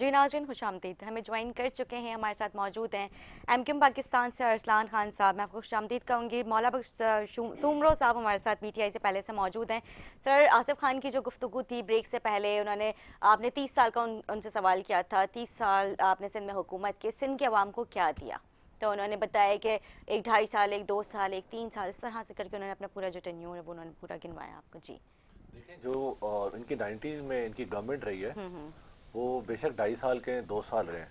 جی ناظرین خوش آمدید. ہمیں جوائن کر چکے ہیں, ہمارے ساتھ موجود ہیں MQM پاکستان سے ارسلان خان صاحب. میں آپ کو خوش آمدید کہوں گی. مولا بخش سومرو صاحب ہمارے ساتھ PTI سے پہلے سے موجود ہیں. سر, آصف خان کی جو گفتگو تھی بریک سے پہلے, آپ نے 30 سال کا ان سے سوال کیا تھا. 30 سال آپ نے سندھ میں حکومت کی, سندھ کے عوام کو کیا دیا؟ تو انہوں نے بتایا کہ 1.5 سال, 2 سال, 3 سال, اس طرح سے کر کے انہوں نے اپنا پورا جو ٹینیور ہے وہ انہوں نے پورا گنوایا آپ کو. جی دیکھیں, جو ان کی 90s میں ان کی گورنمنٹ رہی ہے وہ بے شک 2.5 سال کے 2 سال رہے ہیں,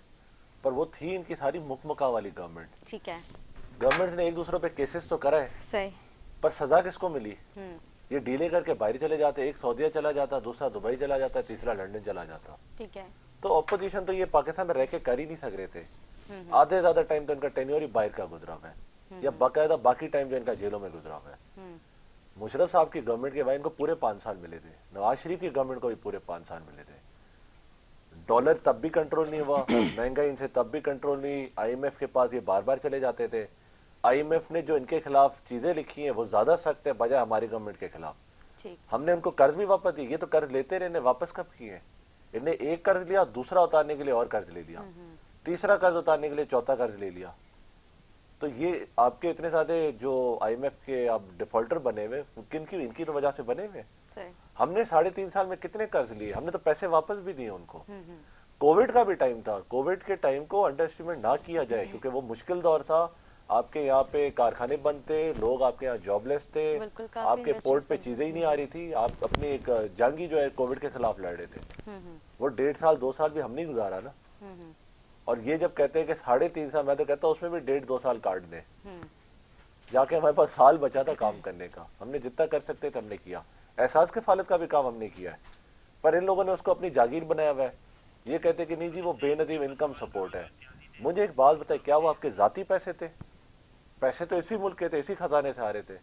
پر وہ تھی ان کی ساری مکمکا والی گورنمنٹ. ٹھیک ہے, گورنمنٹ نے ایک دوسرے پہ کیسز تو کرا ہے, صحیح. پر سزا کس کو ملی؟ یہ ڈیلے کر کے باہر چلے جاتے, ایک سعودیہ چلا جاتا, دوسرا دبئی چلا جاتا, تیسرا لنڈن چلا جاتا. ٹھیک ہے, تو اپوزیشن تو یہ پاکستان میں رہ کے کر ہی نہیں سک رہے تھے. آدھے زیادہ ٹائم تو ان کا ٹینیور ہی باہر کا گزرا ہوا ہے, یا باقاعدہ باقی ٹائم جو ان کا جیلوں میں گزرا ہوا ہے. مشرف صاحب کی گورنمنٹ کے بعد ان کو پورے 5 سال ملے تھے, نواز شریف کی گورنمنٹ کو بھی پورے 5 سال ملے تھے. ڈالر تب بھی کنٹرول نہیں ہوا, مہنگائی ان سے تب بھی کنٹرول نہیں. IMF کے پاس یہ بار بار چلے جاتے تھے. IMF نے جو ان کے خلاف چیزیں لکھی ہیں وہ زیادہ سخت ہے بجائے ہماری گورنمنٹ کے خلاف. ہم نے ان کو قرض بھی واپس دی, یہ تو قرض لیتے رہے, واپس کب کیے؟ انہیں ایک قرض لیا, دوسرا اتارنے کے لیے اور قرض لے لیا, تیسرا قرض اتارنے کے لیے چوتھا قرض لے لیا. تو یہ آپ کے اتنے سارے جو IMF کے آپ ڈیفالٹر بنے ہوئے, کن کی؟ ان کی تو وجہ سے بنے ہوئے. ہم نے 3.5 سال میں کتنے قرض لیے, ہم نے تو پیسے واپس بھی دیے ان کو. کووڈ کا بھی ٹائم تھا, کووڈ کے ٹائم کو انڈر اسٹیمیٹ نہ کیا جائے, کیونکہ وہ مشکل دور تھا. آپ کے یہاں پہ کارخانے بند تھے, لوگ آپ کے یہاں جاب لیس تھے, آپ کے پورٹ پہ چیزیں ہی نہیں آ رہی تھی. آپ اپنی ایک جنگی جو ہے کووڈ کے خلاف لڑ رہے تھے. وہ 1.5 سال 2 سال بھی ہم نہیں گزارا نا. اور یہ جب کہتے ہیں کہ 3.5 سال, میں تو کہتا ہوں اس میں بھی 1.5-2 سال کاٹ دیں. جا کے ہمارے پاس سال بچا تھا کام کرنے کا, ہم نے جتنا کر سکتے تھے ہم نے کیا. احساس کفالت کا بھی کام ہم نے کیا ہے, پر ان لوگوں نے اس کو اپنی جاگیر بنایا ہوا ہے. یہ کہتے کہ نہیں جی وہ بے نظیر انکم سپورٹ ہے. مجھے ایک بات بتائے, کیا وہ آپ کے ذاتی پیسے تھے؟ پیسے تو اسی ملک کے تھے, اسی خزانے سے آ رہے تھے.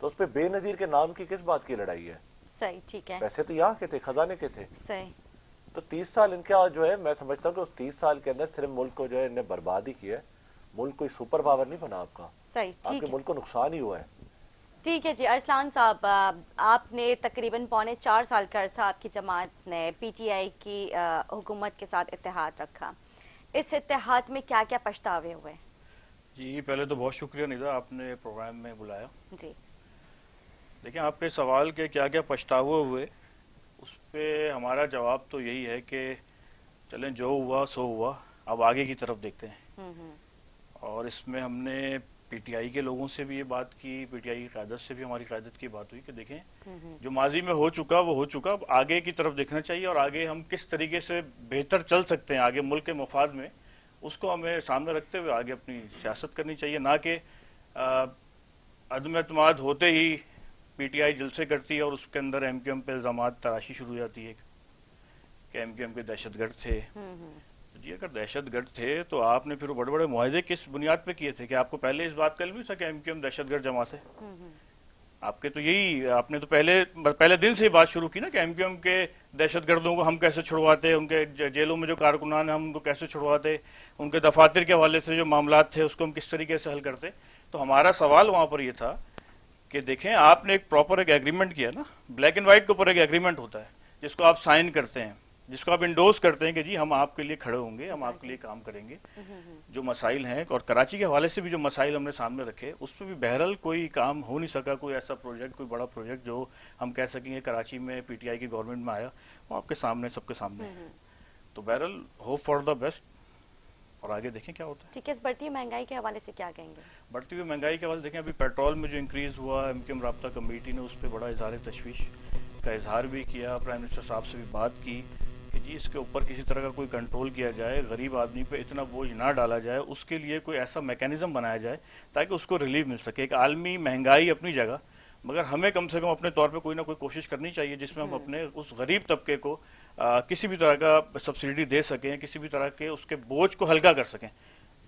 تو اس پہ بے نظیر کے نام کی کس بات کی لڑائی ہے؟ صحیح, ٹھیک ہے, پیسے تو یہاں کے تھے, خزانے کے تھے. صحیح. تو 30 سال ان کا جو ہے, میں سمجھتا ہوں کہ اس 30 سال کے اندر صرف ملک کو جو ہے انہیں برباد ہی کیا ہے. ملک کوئی سپر پاور نہیں بنا آپ کا, صحیح, آپ ٹھیک کے ہے, ملک کو نقصان ہی ہوا ہے. ٹھیک ہے. جی ارسلان صاحب, آپ نے تقریباً 4.25 سال کا عرصہ آپ کی جماعت نے PTI کی حکومت کے ساتھ اتحاد رکھا. اس اتحاد میں کیا کیا پچھتاوے ہوئے؟ جی پہلے تو بہت شکریہ ندا, آپ نے پروگرام میں بلایا. جی دیکھیں, آپ کے سوال کے کیا کیا پچھتاوے ہوئے, اس پہ ہمارا جواب تو یہی ہے کہ چلیں جو ہوا سو ہوا, اب آگے کی طرف دیکھتے ہیں. اور اس میں ہم نے PTI کے لوگوں سے بھی یہ بات کی, PTI کی قیادت سے بھی ہماری قیادت کی بات ہوئی کہ دیکھیں جو ماضی میں ہو چکا وہ ہو چکا, اب آگے کی طرف دیکھنا چاہیے, اور آگے ہم کس طریقے سے بہتر چل سکتے ہیں آگے ملک کے مفاد میں, اس کو ہمیں سامنے رکھتے ہوئے آگے اپنی سیاست کرنی چاہیے. نہ کہ عدم اعتماد ہوتے ہی PTI جلسے کرتی ہے اور اس کے اندر MQM پہ الزامات تراشی شروع ہو جاتی ہے کہ MQM کے دہشت گرد تھے. جی اگر دہشت گرد تھے تو آپ نے پھر بڑے بڑے معاہدے کس بنیاد پہ کیے تھے؟ کہ آپ کو پہلے اس بات کا علم نہیں تھا کہ MQM دہشت گرد جماعت ہے؟ آپ کے تو یہی, آپ نے تو پہلے دن سے ہی بات شروع کی نا کہ MQM کے دہشت گردوں کو ہم کیسے چھڑواتے, ان کے جیلوں میں جو کارکنان ہیں ہم ان کو کیسے چھڑواتے, ان کے دفاتر کے حوالے سے جو معاملات تھے اس کو ہم کس طریقے سے حل کرتے. تو ہمارا سوال وہاں پر یہ تھا کہ دیکھیں آپ نے ایک پراپر ایک ایگریمنٹ کیا نا, بلیک اینڈ وائٹ کے اوپر ایک ایگریمنٹ ہوتا ہے جس کو آپ سائن کرتے ہیں, جس کو آپ انڈوز کرتے ہیں کہ جی ہم آپ کے لیے کھڑے ہوں گے, ہم آپ کے لیے کام کریں گے. جو مسائل ہیں, اور کراچی کے حوالے سے بھی جو مسائل ہم نے سامنے رکھے, اس پہ بھی بہرحال کوئی کام ہو نہیں سکا, کوئی ایسا پروجیکٹ, کوئی بڑا پروجیکٹ جو ہم کہہ سکیں گے کراچی میں PTI کی گورنمنٹ میں آیا, وہ آپ کے سامنے, سب کے سامنے. تو بہرحال ہوپ فار دا بیسٹ, اور آگے دیکھیں کیا ہوتا ہے. ٹھیک ہے. اس بڑھتی ہوئی مہنگائی کے حوالے سے کیا کہیں گے؟ بڑھتی ہوئی مہنگائی کے حوالے سے دیکھیں, ابھی پیٹرول میں جو انکریز ہوا, MQM رابطہ کمیٹی نے اس پہ بڑا اظہار تشویش کا اظہار بھی کیا, پرائم منسٹر صاحب سے بھی بات کی کہ جی اس کے اوپر کسی طرح کا کوئی کنٹرول کیا جائے, غریب آدمی پہ اتنا بوجھ نہ ڈالا جائے, اس کے لیے کوئی ایسا میکینزم بنایا جائے تاکہ اس کو ریلیف مل سکے. ایک عالمی مہنگائی اپنی جگہ, مگر ہمیں کم سے کم اپنے طور پہ کوئی نہ کوئی کوشش کرنی چاہیے جس میں ہم اپنے اس غریب طبقے کو کسی بھی طرح کا سبسڈی دے سکیں, کسی بھی طرح کے اس کے بوجھ کو ہلکا کر سکیں.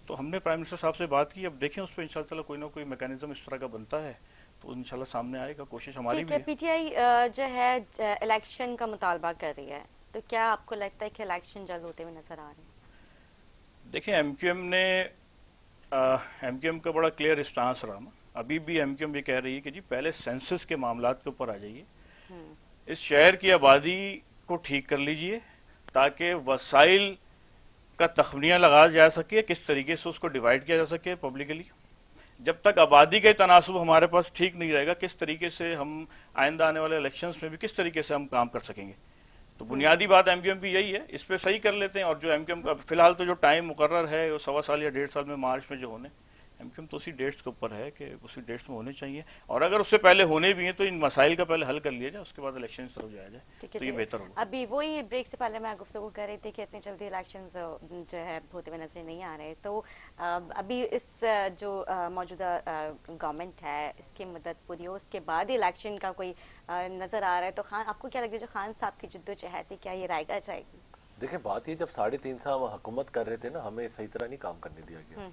تو ہم نے پرائم منسٹر صاحب سے بات کی, اب دیکھیں اس پہ انشاءاللہ تعالیٰ کوئی نہ کوئی میکینزم اس طرح کا بنتا ہے تو انشاءاللہ سامنے آئے گا, کوشش ہماری بھی ہے. PTI جو ہے الیکشن کا مطالبہ کر رہی ہے, تو کیا آپ کو لگتا ہے کہ الیکشن جلد ہوتے ہوئے نظر آ رہے ہیں؟ دیکھیں MQM کا بڑا کلیئر اسٹانس رہا نا, ابھی بھی MQM یہ کہہ رہی ہے کہ جی پہلے سینسس کے معاملات کے اوپر آ جائیے, اس شہر کی آبادی کو ٹھیک کر لیجئے تاکہ وسائل کا تخمینہ لگایا جا سکے, کس طریقے سے اس کو ڈیوائڈ کیا جا سکے پبلکلی. جب تک آبادی کا تناسب ہمارے پاس ٹھیک نہیں رہے گا, کس طریقے سے ہم آئندہ آنے والے الیکشنز میں بھی کس طریقے سے ہم کام کر سکیں گے. تو بنیادی بات ایم کیو ایم کی یہی ہے, اس پہ صحیح کر لیتے ہیں. اور جو ایم کیو ایم کا فی الحال تو جو ٹائم مقرر ہے وہ 1.25 سال یا 1.5 سال میں مارچ میں جو ہونے, ایم کیو ایم تو اسی ڈیٹس کے اوپر ہے کہ اسی ڈیٹس میں ہونے چاہیے. اور اگر اس سے پہلے ہونے بھی ہیں تو ان مسائل کا پہلے حل کر لیا جائے, اس کے بعد الیکشن طرف جایا جائے تو یہ بہتر ہوگا. ابھی وہی بریک سے پہلے میں گفتگو کر رہی تھی کہ اتنی جلدی الیکشنز جو ہے ہوتے ہوئے نظر نہیں آ رہے. تو ابھی اس جو موجودہ گورنمنٹ ہے اس کی مدت پوری ہو, اس کے بعد ہی الیکشن کا کوئی نظر آ رہا ہے. تو خان آپ کو کیا لگتا ہے جو خان صاحب کی جدوجہد ہے کیا یہ رائے گا جائے گی؟ دیکھیں بات یہ, جب 3.5 سال حکومت کر رہے تھے نا, ہمیں صحیح طرح نہیں کام کرنے دیا گیا.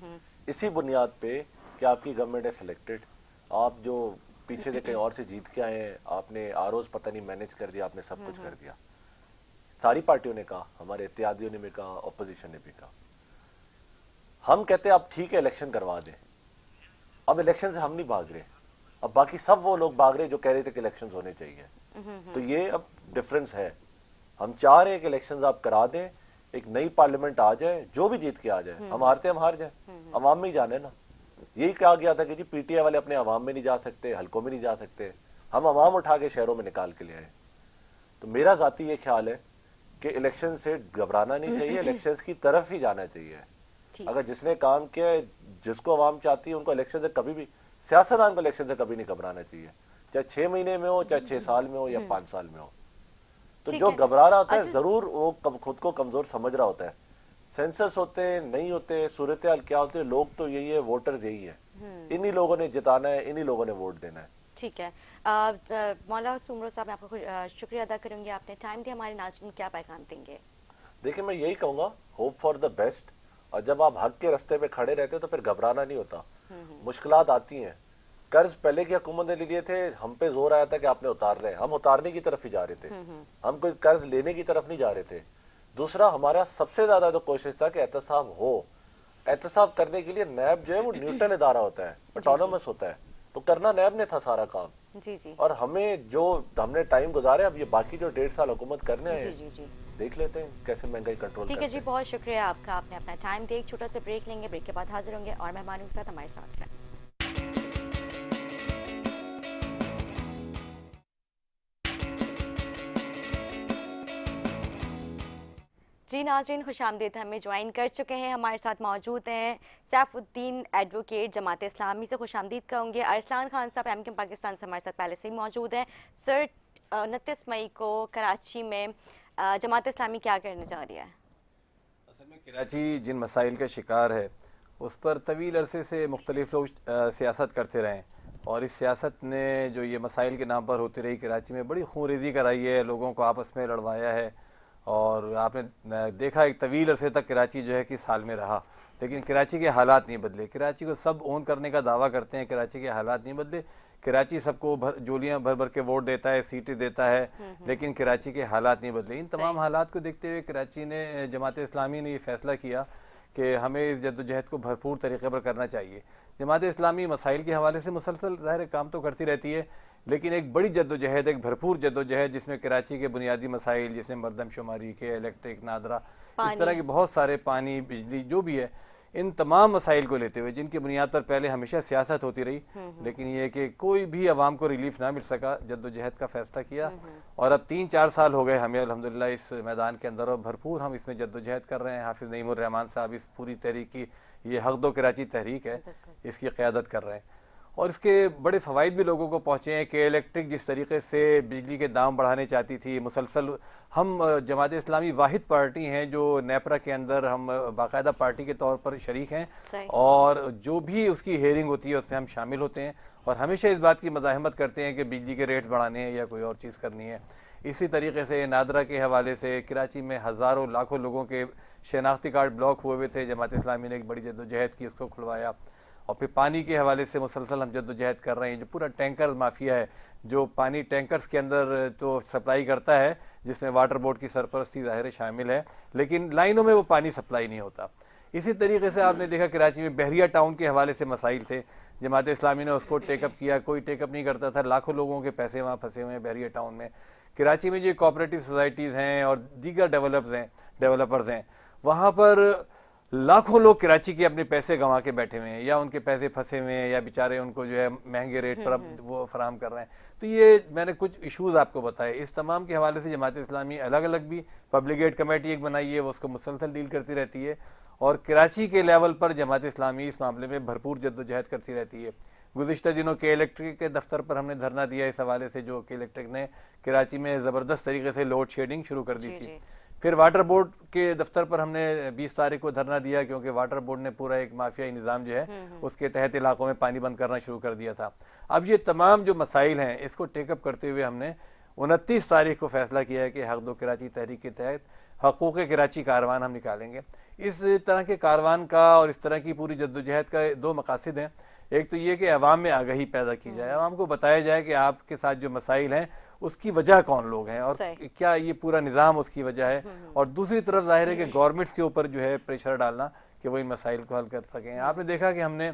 اسی بنیاد پہ کہ آپ کی گورنمنٹ ہے سلیکٹڈ, آپ جو پیچھے سے کہیں اور سے جیت کے آئے ہیں, آپ نے آروز پتہ نہیں مینج کر دیا, آپ نے سب کچھ کر دیا. ساری پارٹیوں نے کہا, ہمارے اتحادیوں نے بھی کہا, اپوزیشن نے بھی کہا. ہم کہتے ہیں اب ٹھیک ہے الیکشن کروا دیں. اب الیکشن سے ہم نہیں بھاگ رہے, اب باقی سب وہ لوگ بھاگ رہے جو کہہ رہے تھے کہ الیکشن ہونے چاہیے. تو یہ اب ڈفرنس ہے. ہم چاہ رہے ہیں کہ الیکشن آپ کرا دیں, ایک نئی پارلیمنٹ آ جائے, جو بھی جیت کے آ جائے. ہم ہارتے ہم ہار جائیں, عوام میں ہی جانے نا. یہی کہا گیا تھا کہ جی پی ٹی آئی والے اپنے عوام میں نہیں جا سکتے, حلقوں میں نہیں جا سکتے, ہم عوام اٹھا کے شہروں میں نکال کے لے آئے. تو میرا ذاتی یہ خیال ہے کہ الیکشن سے گھبرانا نہیں چاہیے, الیکشن کی طرف ہی جانا چاہیے. اگر جس نے کام کیا ہے, جس کو عوام چاہتی ہے, ان کو الیکشن سے کبھی بھی, سیاستدان کو الیکشن سے کبھی نہیں گھبرانا چاہیے, چاہے 6 مہینے میں ہو, چاہے 6 سال میں ہو, یا 5 سال میں ہو. تو جو گھبرا رہا ہوتا ہے ضرور وہ خود کو کمزور سمجھ رہا ہوتا ہے. سینسس ہوتے نہیں ہوتے, صورتحال کیا ہوتے ہیں, لوگ تو یہی ہے, ووٹرز یہی ہے, انہی لوگوں نے جتانا ہے, انہی لوگوں نے ووٹ دینا ہے. ٹھیک ہے. مولا سومرو صاحب میں آپ کو شکریہ ادا کروں گی, آپ نے ٹائم دیا. ہمارے ناظرین کیا پیغام دیں گے؟ دیکھیں میں یہی کہوں گا, ہوپ فار دا بیسٹ. اور جب آپ حق کے رستے پہ کھڑے رہتے تو پھر گھبرانا نہیں ہوتا. مشکلات آتی ہیں, قرض پہلے کی حکومت نے لیے تھے, ہم پہ زور آیا تھا کہ آپ نے اتار رہے ہیں, ہم اتارنے کی طرف ہی جا رہے تھے, ہم کوئی قرض لینے کی طرف نہیں جا رہے تھے. دوسرا ہمارا سب سے زیادہ تو کوشش تھا کہ احتساب ہو. احتساب کرنے کے لیے نیب جو ہے وہ نیوٹرل ادارہ ہوتا ہے, آٹونومس ہوتا ہے, تو کرنا نیب نے تھا سارا کام. اور ہمیں جو ہم نے ٹائم گزارے, اب یہ باقی جو 1.5 سال حکومت کرنے ہیں دیکھ لیتے ہیں کیسے مہنگائی کنٹرول کرتے ہیں. ٹھیک ہے جی, بہت شکریہ آپ کا, آپ نے اپنا ٹائم دیا. ایک چھوٹا سا بریک لیں گے, بریک کے بعد حاضر ہوں گے اور مہمانوں کے ساتھ ہمارے ساتھ رہیں. جی ناظرین, خوش آمدید. ہمیں جوائن کر چکے ہیں, ہمارے ساتھ موجود ہیں سیف الدین ایڈوکیٹ جماعت اسلامی سے. خوش آمدید کہوں گے. ارسلان خان صاحب ایم کیو ایم پاکستان سے ہمارے ساتھ پہلے سے ہی موجود ہیں. سر 29 مئی کو کراچی میں جماعت اسلامی کیا کرنے جا رہی ہے؟ اصل میں کراچی جن مسائل کا شکار ہے اس پر طویل عرصے سے مختلف لوگ سیاست کرتے رہے, اور اس سیاست نے جو یہ مسائل کے نام پر ہوتی رہی کراچی میں بڑی خون ریزی کرائی ہے, لوگوں کو آپس میں لڑوایا ہے. اور آپ نے دیکھا ایک طویل عرصے تک کراچی جو ہے کس حال میں رہا, لیکن کراچی کے حالات نہیں بدلے. کراچی کو سب اون کرنے کا دعویٰ کرتے ہیں, کراچی کے حالات نہیں بدلے. کراچی سب کو جولیاں بھر بھر کے ووٹ دیتا ہے, سیٹیں دیتا ہے, لیکن کراچی کے حالات نہیں بدلے. ان تمام حالات کو دیکھتے ہوئے کراچی نے, جماعت اسلامی نے یہ فیصلہ کیا کہ ہمیں اس جدوجہد کو بھرپور طریقے پر کرنا چاہیے. جماعت اسلامی مسائل کے حوالے سے مسلسل ظاہر کام تو کرتی رہتی ہے, لیکن ایک بڑی جدوجہد, ایک بھرپور جدوجہد جس میں کراچی کے بنیادی مسائل جیسے مردم شماری کے, الیکٹرک, نادرا, اس طرح کے بہت سارے, پانی, بجلی, جو بھی ہے, ان تمام مسائل کو لیتے ہوئے جن کی بنیاد پر پہلے ہمیشہ سیاست ہوتی رہی, لیکن یہ کہ کوئی بھی عوام کو ریلیف نہ مل سکا, جدوجہد کا فیصلہ کیا. اور اب 3-4 سال ہو گئے ہمیں الحمدللہ اس میدان کے اندر, اور بھرپور ہم اس میں جدوجہد کر رہے ہیں. حافظ نعیم الرحمان صاحب اس پوری تحریک کی, یہ حق دو کراچی تحریک ہے, اس کی قیادت کر رہے ہیں. اور اس کے بڑے فوائد بھی لوگوں کو پہنچے ہیں کہ الیکٹرک جس طریقے سے بجلی کے دام بڑھانے چاہتی تھی مسلسل, ہم جماعت اسلامی واحد پارٹی ہیں جو نیپرا کے اندر ہم باقاعدہ پارٹی کے طور پر شریک ہیں, اور جو بھی اس کی ہیئرنگ ہوتی ہے اس میں ہم شامل ہوتے ہیں, اور ہمیشہ اس بات کی مزاحمت کرتے ہیں کہ بجلی کے ریٹ بڑھانے ہیں یا کوئی اور چیز کرنی ہے. اسی طریقے سے نادرا کے حوالے سے کراچی میں ہزاروں لاکھوں لوگوں کے شناختی کارڈ بلاک ہوئے تھے, جماعت اسلامی نے ایک بڑی جدوجہد کی, اس کو کھلوایا. اور پھر پانی کے حوالے سے مسلسل ہم جدوجہد کر رہے ہیں. جو پورا ٹینکر مافیا ہے, جو پانی ٹینکرز کے اندر تو سپلائی کرتا ہے, جس میں واٹر بورڈ کی سرپرستی ظاہر شامل ہے, لیکن لائنوں میں وہ پانی سپلائی نہیں ہوتا. اسی طریقے سے آپ نے دیکھا کراچی میں بحریہ ٹاؤن کے حوالے سے مسائل تھے, جماعت اسلامی نے اس کو ٹیک اپ کیا, کوئی ٹیک اپ نہیں کرتا تھا, لاکھوں لوگوں کے پیسے وہاں پھنسے ہوئے ہیں بحریہ ٹاؤن میں. کراچی میں جو کوآپریٹو سوسائٹیز ہیں اور دیگر ڈیولپرز ہیں, وہاں پر لاکھوں لوگ کراچی کے اپنے پیسے گنوا کے بیٹھے ہوئے ہیں، یا ان کے پیسے پھنسے ہوئے ہیں، یا بیچارے ان کو جو ہے مہنگے ریٹ پر اب وہ فراہم کر رہے ہیں. تو یہ میں نے کچھ ایشوز آپ کو بتائے. اس تمام کے حوالے سے جماعت اسلامی الگ الگ بھی پبلک ایڈ کمیٹی ایک بنائی ہے، وہ اس کو مسلسل ڈیل کرتی رہتی ہے، اور کراچی کے لیول پر جماعت اسلامی اس معاملے میں بھرپور جدوجہد کرتی رہتی ہے. گزشتہ دنوں کے الیکٹرک کے دفتر پر ہم نے دھرنا دیا اس حوالے سے، جو کہ الیکٹرک نے کراچی میں زبردست طریقے سے لوڈ شیڈنگ شروع کر دی تھی. پھر واٹر بورڈ کے دفتر پر ہم نے 20 تاریخ کو دھرنا دیا، کیونکہ واٹر بورڈ نے پورا ایک مافیائی نظام جو ہے اس کے تحت علاقوں میں پانی بند کرنا شروع کر دیا تھا. اب یہ تمام جو مسائل ہیں اس کو ٹیک اپ کرتے ہوئے ہم نے 29 تاریخ کو فیصلہ کیا ہے کہ حق دو کراچی تحریک کے تحت حقوق کراچی کاروان ہم نکالیں گے. اس طرح کے کاروان کا اور اس طرح کی پوری جدوجہد کا 2 مقاصد ہیں. ایک تو یہ کہ عوام میں آگہی پیدا کی جائے، عوام کو بتایا جائے کہ آپ کے ساتھ جو مسائل ہیں اس کی وجہ کون لوگ ہیں اور کیا یہ پورا نظام اس کی وجہ ہے. اور دوسری طرف ظاہر ہے کہ گورنمنٹس کے اوپر جو ہے پریشر ڈالنا کہ وہ ان مسائل کو حل کر سکیں. آپ نے دیکھا کہ ہم نے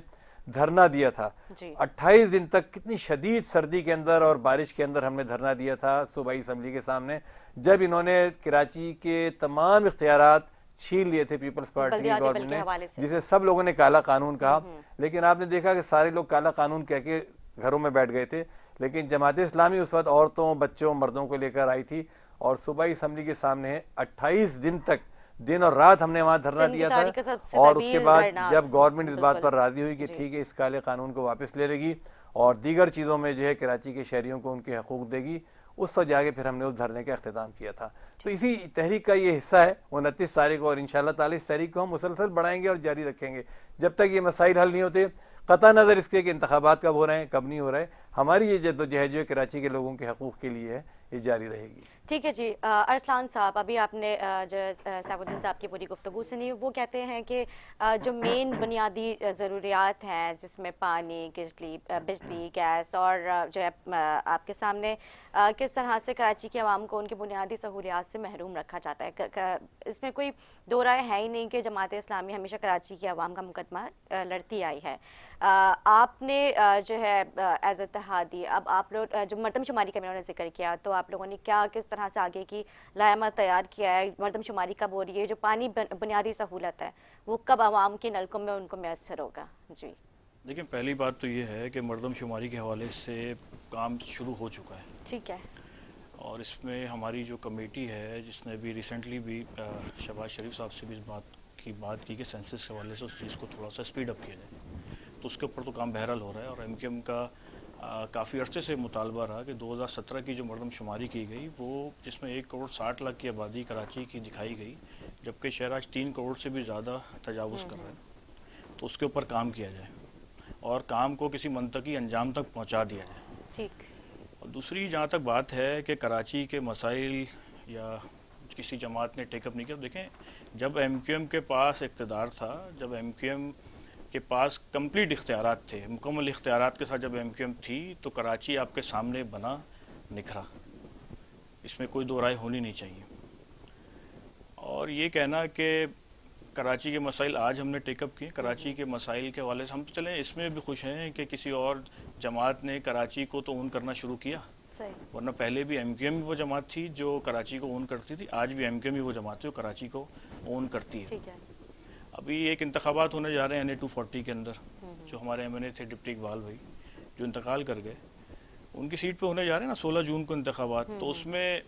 دھرنا دیا تھا 28 دن تک، کتنی شدید سردی کے اندر اور بارش کے اندر ہم نے دھرنا دیا تھا صوبائی اسمبلی کے سامنے، جب انہوں نے کراچی کے تمام اختیارات چھین لیے تھے پیپلز پارٹی کی گورنمنٹ نے، جسے سب لوگوں نے کالا قانون کہا. لیکن آپ نے دیکھا کہ سارے لوگ کالا قانون کہہ کے گھروں میں بیٹھ گئے تھے، لیکن جماعت اسلامی اس وقت عورتوں، بچوں، مردوں کو لے کر آئی تھی اور صوبائی اسمبلی کے سامنے 28 دن تک دن اور رات ہم نے وہاں دھرنا دیا تھا. اور اس کے بعد جب گورنمنٹ اس بات پر راضی ہوئی کہ ٹھیک ہے اس کالے قانون کو واپس لے لے گی اور دیگر چیزوں میں جو ہے کراچی کے شہریوں کو ان کے حقوق دے گی، اس وقت جا کے پھر ہم نے اس دھرنے کا اختتام کیا تھا. تو اسی تحریک کا یہ حصہ ہے 29 تاریخ کو، اور انشاءاللہ تعالی اس تحریک کو ہم مسلسل بڑھائیں گے اور جاری رکھیں گے جب تک یہ مسائل حل نہیں ہوتے. قطع نظر اس کے کہ انتخابات کب ہو رہے ہیں کب نہیں ہو رہے، ہماری یہ جدوجہد جو ہے کراچی کے لوگوں کے حقوق کے لیے ہے، یہ جاری رہے گی. ٹھیک ہے جی. ارسلان صاحب، ابھی آپ نے جو سیف الدین صاحب کی پوری گفتگو سنی، وہ کہتے ہیں کہ جو مین بنیادی ضروریات ہیں جس میں پانی، بجلی، گیس اور جو ہے آپ کے سامنے کس طرح سے کراچی کے عوام کو ان کی بنیادی سہولیات سے محروم رکھا جاتا ہے، اس میں کوئی دو رائے ہے ہی نہیں کہ جماعت اسلامی ہمیشہ کراچی کے عوام کا مقدمہ لڑتی آئی ہے. آپ نے جو ہے ایز اتحادی، اب آپ لوگ جو مردم شماری کا میں نے ذکر کیا، تو آپ لوگوں نے کیا کس طرح سے آگے کی لائحہ تیار کیا ہے؟ مردم شماری کب ہو رہی ہے؟ جو پانی بنیادی سہولت ہے وہ کب عوام کے نلکوں میں ان کو میسر ہوگا؟ جی دیکھیں، پہلی بات تو یہ ہے کہ مردم شماری کے حوالے سے کام شروع ہو چکا ہے. ٹھیک ہے. اور اس میں ہماری جو کمیٹی ہے جس نے بھی ریسنٹلی بھی شہباز شریف صاحب سے بھی اس بات کی کہ سینسس کے حوالے سے اس چیز کو تھوڑا سا اسپیڈ اپ کیا جائے، تو اس کے اوپر تو کام بہرحال ہو رہا ہے. اور ایم کیو ایم کا کافی عرصے سے مطالبہ رہا کہ 2017 کی جو مردم شماری کی گئی وہ جس میں 1.60 کروڑ کی آبادی کراچی کی دکھائی گئی، جبکہ شہر آج 3 کروڑ سے بھی زیادہ تجاوز کر رہے ہیں، تو اس کے اوپر کام کیا جائے اور کام کو کسی منطقی انجام تک پہنچا دیا جائے. ٹھیک. اور دوسری جہاں تک بات ہے کہ کراچی کے مسائل یا کسی جماعت نے ٹیک اپ نہیں کیا، دیکھیں جب ایم کیو ایم کے پاس اقتدار تھا، جب ایم کیو ایم کے پاس کمپلیٹ اختیارات تھے، مکمل اختیارات کے ساتھ جب ایم کیو ایم تھی، تو کراچی آپ کے سامنے بنا نکھرا، اس میں کوئی دو رائے ہونی نہیں چاہیے. اور یہ کہنا کہ کراچی کے مسائل آج ہم نے ٹیک اپ کیے، کراچی کے مسائل کے حوالے سے ہم چلیں اس میں بھی خوش ہیں کہ کسی اور جماعت نے کراچی کو تو اون کرنا شروع کیا، ورنہ پہلے بھی ایم کیو ایم وہ جماعت تھی جو کراچی کو اون کرتی تھی، آج بھی ایم کیو ایم وہ جماعت ہے جو کراچی کو اون کرتی ہے. ابھی ایک انتخابات ہونے جا رہے ہیں NA-240 کے اندر، جو ہمارے ایم این اے تھے ڈپٹی اقبال بھائی جو انتقال کر گئے، ان کی سیٹ پہ ہونے جا رہے ہیں نا 16 جون کو انتخابات. تو اس میں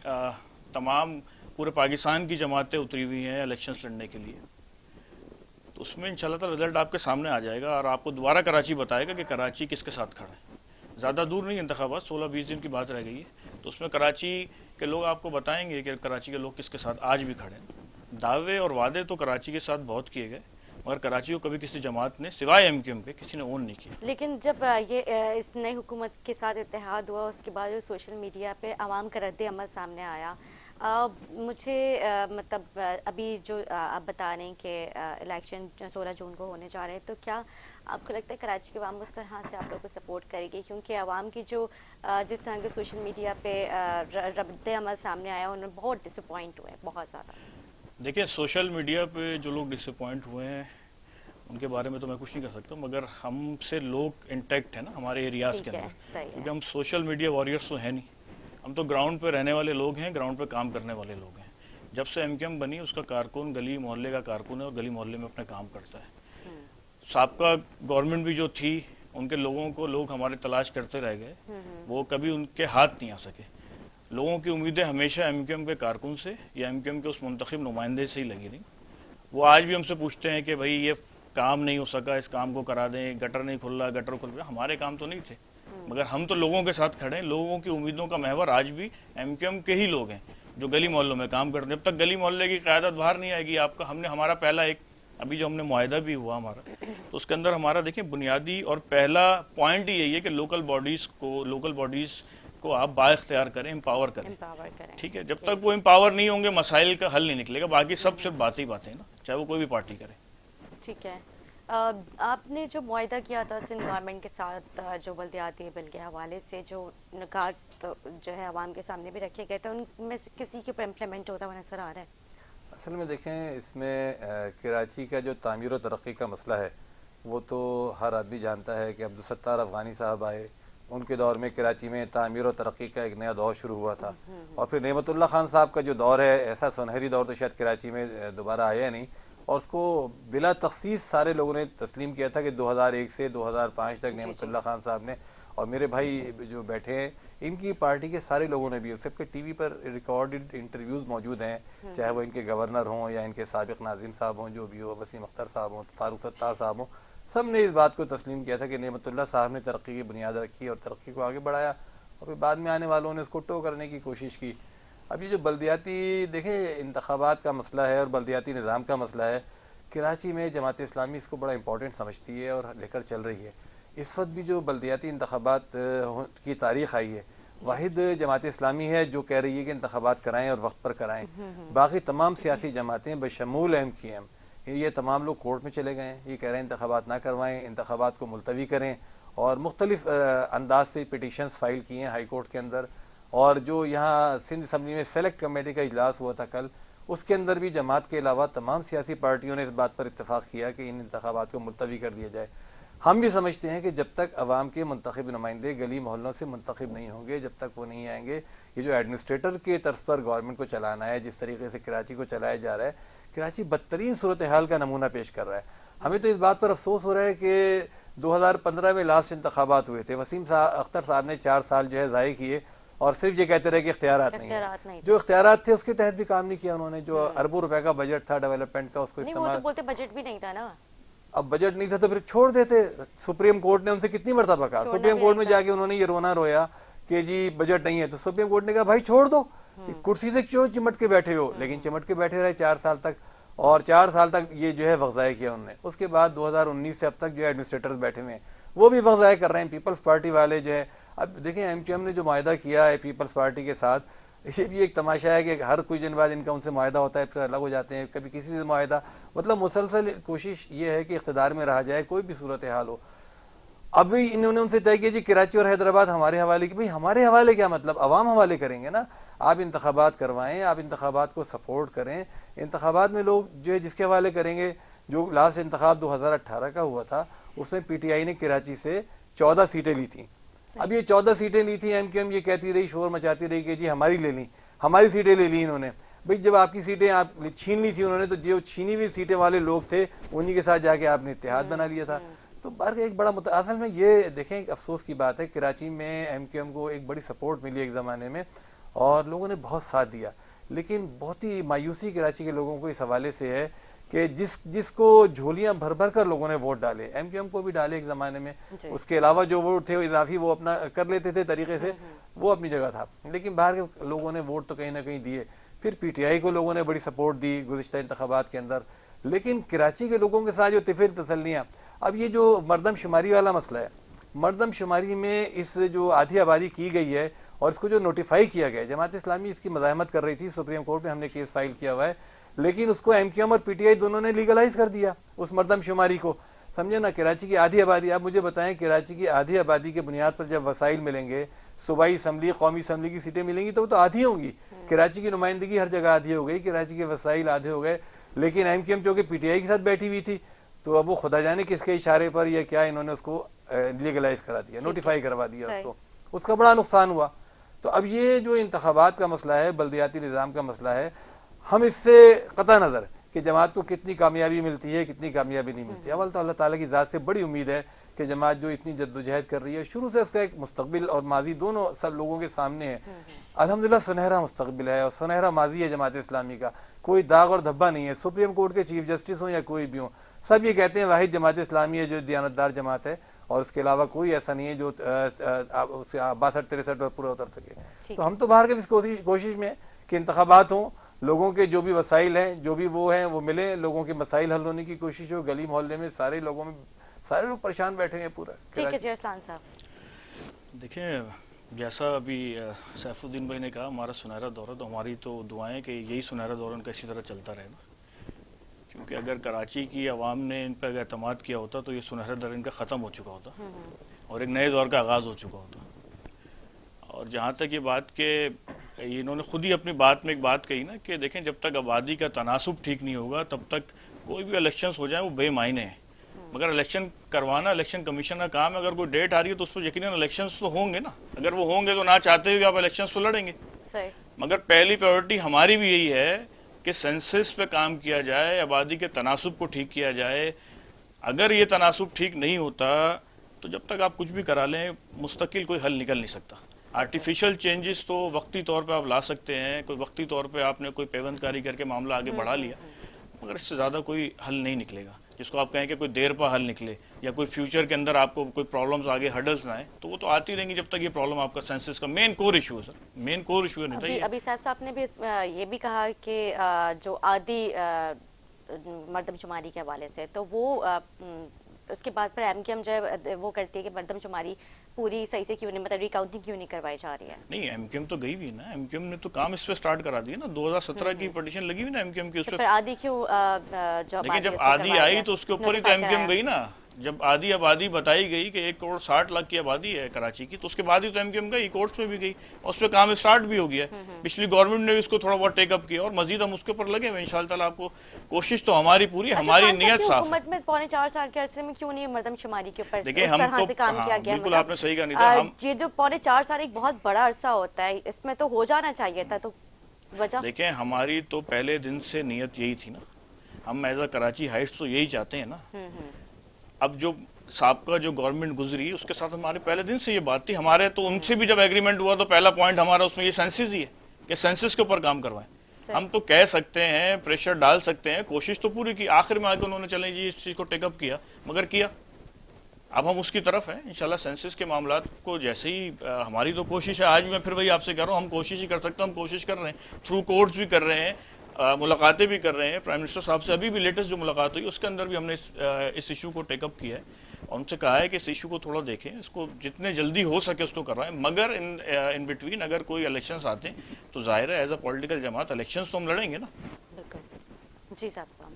تمام پورے پاکستان کی جماعتیں اتری ہوئی ہیں الیکشنز لڑنے کے لیے، تو اس میں انشاءاللہ تعالی رزلٹ آپ کے سامنے آ جائے گا اور آپ کو دوبارہ کراچی بتائے گا کہ کراچی کس کے ساتھ کھڑا ہے. زیادہ دور نہیں انتخابات، 16-20 دن کی بات رہ گئی ہے، تو اس میں کراچی کے لوگ آپ کو بتائیں گے کہ کراچی کے لوگ کس کے ساتھ آج بھی کھڑے ہیں. دعوے اور وعدے تو کراچی کے ساتھ بہت کیے گئے، مگر کراچی کو کبھی کسی جماعت نے سوائے ایم کیو ایم کے کسی نے اون نہیں کیا. لیکن جب یہ اس نئی حکومت کے ساتھ اتحاد ہوا، اس کے بعد جو سوشل میڈیا پہ عوام کا رد عمل سامنے آیا، مجھے مطلب ابھی جو آپ بتا رہے ہیں کہ الیکشن 16 جون کو ہونے جا رہے ہیں، تو کیا آپ کو لگتا ہے کراچی کے عوام اس طرح سے آپ لوگ کو سپورٹ کرے گی؟ کیونکہ عوام کی جو جس طرح کے سوشل میڈیا پہ رد عمل سامنے آیا، انہوں نے بہت ڈس اپوائنٹ ہوئے بہت زیادہ. دیکھیں سوشل میڈیا پہ جو لوگ ڈس اپوائنٹ ہوئے ہیں ان کے بارے میں تو میں کچھ نہیں کر سکتا، مگر ہم سے لوگ انٹیکٹ ہیں نا ہمارے ایریاز کے اندر، کیونکہ ہم سوشل میڈیا واریئرس تو ہیں نہیں، ہم تو گراؤنڈ پہ رہنے والے لوگ ہیں، گراؤنڈ پہ کام کرنے والے لوگ ہیں. جب سے MQM بنی اس کا کارکن گلی محلے کا کارکن ہے اور گلی محلے میں اپنے کام کرتا ہے. سابقہ گورنمنٹ بھی جو تھی ان کے لوگوں کو لوگ ہمارے تلاش کرتے رہ گئے, وہ کبھی ان کے ہاتھ نہیں آ سکے. لوگوں کی امیدیں ہمیشہ MQM کے کارکن سے یا MQM کے اس منتخب نمائندے سے ہی لگی رہی. وہ آج بھی ہم سے پوچھتے ہیں کہ بھائی یہ کام نہیں ہو سکا, اس کام کو کرا دیں, گٹر نہیں کھل رہا, گٹر کھل رہا. ہمارے کام تو نہیں تھے, مگر ہم تو لوگوں کے ساتھ کھڑے ہیں. لوگوں کی امیدوں کا محور آج بھی MQM کے ہی لوگ ہیں جو گلی محلوں میں کام کرتے ہیں. جب تک گلی محلے کی قیادت باہر نہیں آئے گی, آپ کا ہمارا پہلا ایک ابھی جو ہم نے معاہدہ بھی ہوا ہمارا, تو اس کے اندر ہمارا دیکھیں بنیادی اور پہلا پوائنٹ ہی یہی ہے کہ لوکل باڈیز کو آپ با اختیار کریں, امپاور کریں. ٹھیک ہے, جب تک وہ امپاور نہیں ہوں گے مسائل کا حل نہیں نکلے گا. باقی سب صرف باتیں ہیں نا, چاہے وہ کوئی بھی پارٹی کرے. ٹھیک ہے, آپ نے جو معاہدہ کیا تھا سندھ گورنمنٹ کے ساتھ, جو بلدیاتی بل کے حوالے سے جو نکات جو ہے عوام کے سامنے بھی رکھے گئے تھے, ان میں سے کسی کے اوپر امپلیمنٹ ہوتا ہوا نظر آ رہا ہے؟ اصل میں دیکھیں, اس میں کراچی کا جو تعمیر و ترقی کا مسئلہ ہے وہ تو ہر آدمی جانتا ہے کہ عبدالستار افغانی صاحب آئے, ان کے دور میں کراچی میں تعمیر و ترقی کا ایک نیا دور شروع ہوا تھا. اور پھر نعمت اللہ خان صاحب کا جو دور ہے, ایسا سنہری دور تو شاید کراچی میں دوبارہ آیا نہیں, اور اس کو بلا تخصیص سارے لوگوں نے تسلیم کیا تھا کہ 2001 سے 2005 تک نعمت اللہ خان صاحب نے, اور میرے بھائی جو بیٹھے ہیں ان کی پارٹی کے سارے لوگوں نے بھی, سب کے ٹی وی پر ریکارڈڈ انٹرویوز موجود ہیں, چاہے وہ ان کے گورنر ہوں یا ان کے سابق ناظم صاحب ہوں, جو بھی ہو, وسیم اختر صاحب ہوں, فاروق ستار صاحب ہوں, سب نے اس بات کو تسلیم کیا تھا کہ نعمت اللہ صاحب نے ترقی کی بنیاد رکھی اور ترقی کو آگے بڑھایا, اور پھر بعد میں آنے والوں نے اس کو ٹو کرنے کی کوشش کی. اب یہ جو بلدیاتی دیکھیں انتخابات کا مسئلہ ہے اور بلدیاتی نظام کا مسئلہ ہے, کراچی میں جماعت اسلامی اس کو بڑا امپورٹنٹ سمجھتی ہے اور لے کر چل رہی ہے. اس وقت بھی جو بلدیاتی انتخابات کی تاریخ آئی ہے, واحد جماعت اسلامی ہے جو کہہ رہی ہے کہ انتخابات کرائیں اور وقت پر کرائیں. باقی تمام سیاسی جماعتیں بشمول MQM یہ تمام لوگ کورٹ میں چلے گئے ہیں, یہ کہہ رہے ہیں انتخابات نہ کروائیں, انتخابات کو ملتوی کریں, اور مختلف انداز سے پٹیشنز فائل کیے ہیں ہائی کورٹ کے اندر. اور جو یہاں سندھ اسمبلی میں سلیکٹ کمیٹی کا اجلاس ہوا تھا کل, اس کے اندر بھی جماعت کے علاوہ تمام سیاسی پارٹیوں نے اس بات پر اتفاق کیا کہ ان انتخابات کو ملتوی کر دیا جائے. ہم بھی سمجھتے ہیں کہ جب تک عوام کے منتخب نمائندے گلی محلوں سے منتخب نہیں ہوں گے, جب تک وہ نہیں آئیں گے, یہ جو ایڈمنسٹریٹر کے طرز پر گورنمنٹ کو چلانا ہے, جس طریقے سے کراچی کو چلایا جا رہا ہے, کراچی بدترین صورتحال کا نمونہ پیش کر رہا ہے. ہمیں تو اس بات پر افسوس ہو رہا ہے کہ 2015 میں لاسٹ انتخابات ہوئے تھے, وسیم اختر صاحب نے 4 سال جو ہے ضائع کیے, اور صرف یہ کہتے رہے کہ اختیارات نہیں ہیں. جو اختیارات تھے اس کے تحت بھی کام نہیں کیا انہوں نے. جو اربوں روپے کا بجٹ تھا ڈیولپمنٹ کا, اس کو استعمال, وہ تو بولتے بجٹ بھی نہیں تھا نا. اب بجٹ نہیں تھا تو پھر چھوڑ دیتے. سپریم کورٹ نے ان سے کتنی مرتبہ کہا, سپریم کورٹ میں جا کے انہوں نے یہ رونا رویا کہ جی بجٹ نہیں ہے, تو سپریم کورٹ نے کہا بھائی چھوڑ دو, کرسی سے کیوں چمٹ کے بیٹھے ہو. لیکن چمٹ کے بیٹھے رہے 4 سال تک, اور 4 سال تک یہ جو ہے وقت ضائع کیا انہوں نے. اس کے بعد 2019 سے اب تک جو ایڈمنسٹریٹرز بیٹھے ہوئے ہیں وہ بھی وقت ضائع کر رہے ہیں. پیپلز پارٹی والے جو ہے, اب دیکھیں MQM نے جو معاہدہ کیا ہے پیپلز پارٹی کے ساتھ, یہ بھی ایک تماشا ہے کہ ہر کچھ دن بعد ان کا ان سے معاہدہ ہوتا ہے, پھر الگ ہو جاتے ہیں, کبھی کسی سے معاہدہ. مطلب مسلسل کوشش یہ ہے کہ اقتدار میں رہا جائے, کوئی بھی صورتحال ہو. ابھی انہوں نے ان سے طے کیا جی کراچی اور حیدرآباد ہمارے حوالے کی. بھائی ہمارے حوالے کیا مطلب, عوام حوالے کریں گے نا. آپ انتخابات کروائیں, آپ انتخابات کو سپورٹ کریں. انتخابات میں لوگ جو ہے جس کے حوالے کریں گے. جو لاسٹ انتخاب 2018 کا ہوا تھا اس میں PTI نے کراچی سے 14 سیٹیں لی تھیں. اب یہ 14 سیٹیں لی تھی MQM, یہ کہتی رہی, شور مچاتی رہی کہ جی ہماری لے لیں, ہماری سیٹیں لے لی انہوں نے. بھئی جب آپ کی سیٹیں آپ چھین لی تھی انہوں نے, تو جو چھینی ہوئی سیٹیں والے لوگ تھے انہی کے ساتھ جا کے آپ نے اتحاد بنا لیا تھا. تو باہر ایک بڑا اصل میں یہ دیکھیں ایک افسوس کی بات ہے, کراچی میں MQM کو ایک بڑی سپورٹ ملی ایک زمانے میں, اور لوگوں نے بہت ساتھ دیا. لیکن بہت ہی مایوسی کراچی کے لوگوں کو اس حوالے سے ہے کہ جس کو جھولیاں بھر بھر کر لوگوں نے ووٹ ڈالے, MQM کو بھی ڈالے ایک زمانے میں, اس کے علاوہ جو ووٹ تھے اضافی وہ اپنا کر لیتے تھے طریقے سے, وہ اپنی جگہ تھا. لیکن باہر کے لوگوں نے ووٹ تو کہیں نہ کہیں دیے. پھر PTI کو لوگوں نے بڑی سپورٹ دی گزشتہ انتخابات کے اندر. لیکن کراچی کے لوگوں کے ساتھ جو طفیل تسلیاں, اب یہ جو مردم شماری والا مسئلہ ہے, مردم شماری میں اس جو آدھی آبادی کی گئی ہے اور اس کو جو نوٹیفائی کیا گیا ہے, جماعت اسلامی اس کی مزاحمت کر رہی تھی, سپریم کورٹ میں ہم نے کیس فائل کیا ہوا ہے, لیکن اس کو MQM اور PTI دونوں نے لیگلائز کر دیا اس مردم شماری کو. سمجھے نا, کراچی کی آدھی آبادی, آپ مجھے بتائیں کراچی کی آدھی آبادی کے بنیاد پر جب وسائل ملیں گے, صوبائی اسمبلی قومی اسمبلی کی سیٹیں ملیں گی تو وہ تو آدھی ہوں گی. کراچی کی نمائندگی ہر جگہ آدھی ہو گئی, کراچی کے وسائل آدھے ہو گئے. لیکن MQM چونکہ PTI کے ساتھ بیٹھی ہوئی تھی تو اب وہ خدا جانے کس کے اشارے پر یا کیا انہوں نے اس کو لیگلائز کرا دیا, نوٹیفائی کروا دیا اس کو, اس کا بڑا نقصان ہوا. تو اب یہ جو انتخابات کا مسئلہ ہے, بلدیاتی نظام کا مسئلہ ہے, ہم اس سے قطع نظر کہ جماعت کو کتنی کامیابی ملتی ہے کتنی کامیابی نہیں ملتی ہے، اول تو اللہ تعالیٰ کی ذات سے بڑی امید ہے کہ جماعت جو اتنی جدوجہد کر رہی ہے، شروع سے اس کا ایک مستقبل اور ماضی دونوں سب لوگوں کے سامنے ہے، الحمدللہ سنہرا مستقبل ہے اور سنہرا ماضی ہے جماعت اسلامی کا، کوئی داغ اور دھبا نہیں ہے، سپریم کورٹ کے چیف جسٹس ہوں یا کوئی بھی ہوں، سب یہ کہتے ہیں واحد جماعت اسلامی ہے جو دیانتدار جماعت ہے، اور اس کے علاوہ کوئی ایسا نہیں ہے جو 62-63 پر پورا اتر سکے۔ تو ہم تو باہر کے اس کوشش میں کہ انتخابات ہوں، لوگوں کے جو بھی وسائل ہیں جو بھی وہ ہیں وہ ملیں، لوگوں کے مسائل حل ہونے کی کوشش ہو، گلی محلے میں سارے لوگوں میں سارے لوگ پریشان بیٹھے ہیں پورا۔ ٹھیک ہے جی ارسلان صاحب، دیکھیں جیسا ابھی سیف الدین بھائی نے کہا ہمارا سنہرا دور ہے، تو ہماری تو دعائیں کہ یہی سنہرا دور ان کا اسی طرح چلتا رہے نا، کیونکہ اگر کراچی کی عوام نے ان پر اعتماد کیا ہوتا تو یہ سنہرا دور ان کا ختم ہو چکا ہوتا اور ایک نئے دور کا آغاز ہو چکا ہوتا۔ اور جہاں تک یہ بات کہ انہوں نے خود ہی اپنی بات میں ایک بات کہی نا کہ دیکھیں جب تک آبادی کا تناسب ٹھیک نہیں ہوگا تب تک کوئی بھی الیکشنز ہو جائیں وہ بے معنی ہیں، مگر الیکشن کروانا الیکشن کمیشن کا کام ہے، اگر کوئی ڈیٹ آ رہی ہے تو اس پر یقیناً الیکشنز تو ہوں گے نا، اگر وہ ہوں گے تو نہ چاہتے ہوئے آپ الیکشنز تو لڑیں گے، مگر پہلی پریورٹی ہماری بھی یہی ہے کہ سینسس پہ کام کیا جائے، آبادی کے تناسب کو ٹھیک کیا جائے۔ اگر یہ تناسب ٹھیک نہیں ہوتا تو جب تک آپ کچھ بھی کرا لیں مستقل کوئی حل نکل نہیں سکتا۔ آرٹیفیشل چینجز تو وقتی طور پہ آپ لا سکتے ہیں، کوئی وقتی طور پہ آپ نے کوئی پیوند کاری کر کے معاملہ آگے بڑھا لیا، مگر اس سے زیادہ کوئی حل نہیں نکلے گا، جس کو آپ کہیں کہ کوئی دیر پا حل نکلے یا کوئی فیوچر کے اندر آپ کو کوئی پرابلمز آگے ہرڈلز نہ آئیں، تو وہ تو آتی رہیں گی جب تک یہ پرابلم آپ کا سینسس کا مین کور ایشو ہے۔ سر مین کور ایشو ہے۔ ابھی صاحب صاحب نے بھی یہ بھی کہا کہ جو عادی مردم شماری کے حوالے سے تو وہ اس کے بعد پھر ایم کیو ایم جو ہے وہ کرتی ہے کہ مردم شماری پوری صحیح سے کیوں نہیں، مطلب ریکاؤنٹنگ کیوں نہیں کروائی جا رہی ہے؟ نہیں، ایم کیو ایم تو گئی ہوئی نا، ایم کیو ایم نے تو کام اس پہ سٹارٹ کرا دیا نا، 2017 کی پٹیشن لگی ہوئی نا ایم کیو ایم کی، اس پہ آدھی کیوں لیکن جب آدھی آئی تو اس کے اوپر ہی تو ایم کیو ایم گئی نا، جب آدھی آبادی بتائی گئی کہ 1,60,00,000 کی آبادی ہے کراچی کی، تو اس کے بعد ہی تو ایم کیو ایم گئی، کورٹس میں بھی گئی اور اس پہ کام اسٹارٹ بھی ہو گیا ہے۔ پچھلی گورنمنٹ نے بھی اس کو تھوڑا بہت ٹیک اپ کیا اور مزید ہم اس کے اوپر لگے ہوئے، انشاءاللہ تعالیٰ آپ کو کوشش تو ہماری پوری، ہماری نیت صاف ہے۔ حکومت میں 4.5 سال کے عرصے میں کیوں نہیں مردم شماری کے اوپر دیکھیں ہم تو کام کیا گیا؟ بالکل آپ نے صحیح کہا نہیں تھا، یہ جو 4.5 سال ایک بہت بڑا عرصہ ہوتا ہے، اس میں تو ہو جانا چاہیے تھا، تو وجہ؟ دیکھیں ہماری تو پہلے دن سے نیت یہی تھی نا، ہم ایز اے کراچی ہائٹس تو یہی چاہتے ہیں نا۔ اب جو سابقہ جو گورنمنٹ گزری اس کے ساتھ ہمارے پہلے دن سے یہ بات تھی، ہمارے تو ان سے بھی جب ایگریمنٹ ہوا تو پہلا پوائنٹ ہمارا اس میں یہ سینسس ہی ہے کہ سینسس کے اوپر کام کروائیں۔ ہم تو کہہ سکتے ہیں، پریشر ڈال سکتے ہیں، کوشش تو پوری کی، آخر میں آ کے انہوں نے چلیں جی اس چیز کو ٹیک اپ کیا، مگر کیا اب ہم اس کی طرف ہیں انشاءاللہ۔ سینسس کے معاملات کو جیسے ہی ہماری تو کوشش ہے، آج میں پھر وہی آپ سے کہہ رہا ہوں، ہم کوشش ہی کر سکتے ہیں، ہم کوشش کر رہے ہیں، تھرو کورٹس بھی کر رہے ہیں، ملاقاتیں بھی کر رہے ہیں، پرائم منسٹر صاحب سے ابھی بھی لیٹسٹ جو ملاقات ہوئی اس کے اندر بھی ہم نے اس ایشو کو ٹیک اپ کیا ہے اور ان سے کہا ہے کہ اس ایشو کو تھوڑا دیکھیں، اس کو جتنے جلدی ہو سکے اس کو کروائیں، مگر ان بٹوین اگر کوئی الیکشنز آتے ہیں تو ظاہر ہے ایز اے پولیٹیکل جماعت الیکشنز تو ہم لڑیں گے نا۔ بالکل جی صاحب۔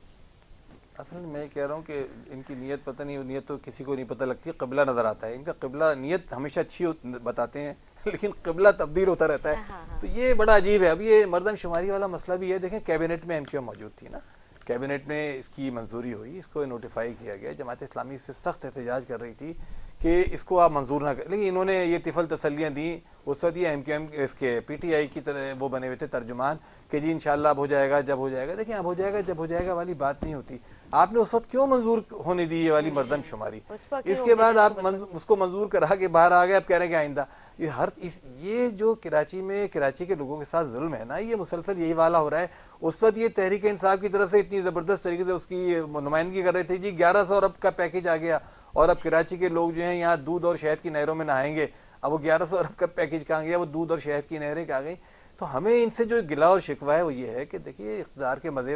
اصل میں کہہ رہا ہوں کہ ان کی نیت پتہ نہیں، نیت تو کسی کو نہیں پتہ لگتی، قبلہ نظر آتا ہے ان کا، قبلہ نیت ہمیشہ اچھی بتاتے ہیں لیکن قبلہ تبدیل ہوتا رہتا ہے، تو یہ بڑا عجیب ہے۔ اب یہ مردم شماری والا مسئلہ بھی ہے، دیکھیں کیبنٹ میں ایم کیو ایم موجود تھی نا، کیبنٹ میں اس کی منظوری ہوئی، اس کو نوٹیفائی کیا گیا، جماعت اسلامی اس پہ سخت احتجاج کر رہی تھی کہ اس کو آپ منظور نہ کریں، لیکن انہوں نے یہ طفل تسلیاں دیں، اس وقت یہ ایم کیو ایم اس کے پی ٹی آئی کی طرح وہ بنے ہوئے تھے ترجمان کہ جی انشاءاللہ اب ہو جائے گا، جب ہو جائے گا۔ دیکھیں اب ہو جائے گا جب ہو جائے گا والی بات نہیں ہوتی، آپ نے اس وقت کیوں منظور ہونے دی یہ والی مردم شماری، اس کے بعد آپ اس کو منظور کرا کے باہر آ گئے، اب کہہ رہے ہیں کہ آئندہ یہ جو کراچی میں کراچی کے لوگوں کے ساتھ ظلم ہے نا، یہ مسلسل یہی والا ہو رہا ہے۔ اس وقت یہ تحریک انصاف کی طرف سے اتنی زبردست طریقے سے اس کی نمائندگی کر رہے تھے، جی 1100 ارب کا پیکیج آ گیا اور اب کراچی کے لوگ جو ہیں یہاں دودھ اور شہد کی نہروں میں نہائیں گے، اب وہ 1100 ارب کا پیکیج کہاں گیا، وہ دودھ اور شہد کی نہریں کہاں گئی۔ تو ہمیں ان سے جو گلا اور شکوہ ہے وہ یہ ہے کہ دیکھیے اقتدار کے مزے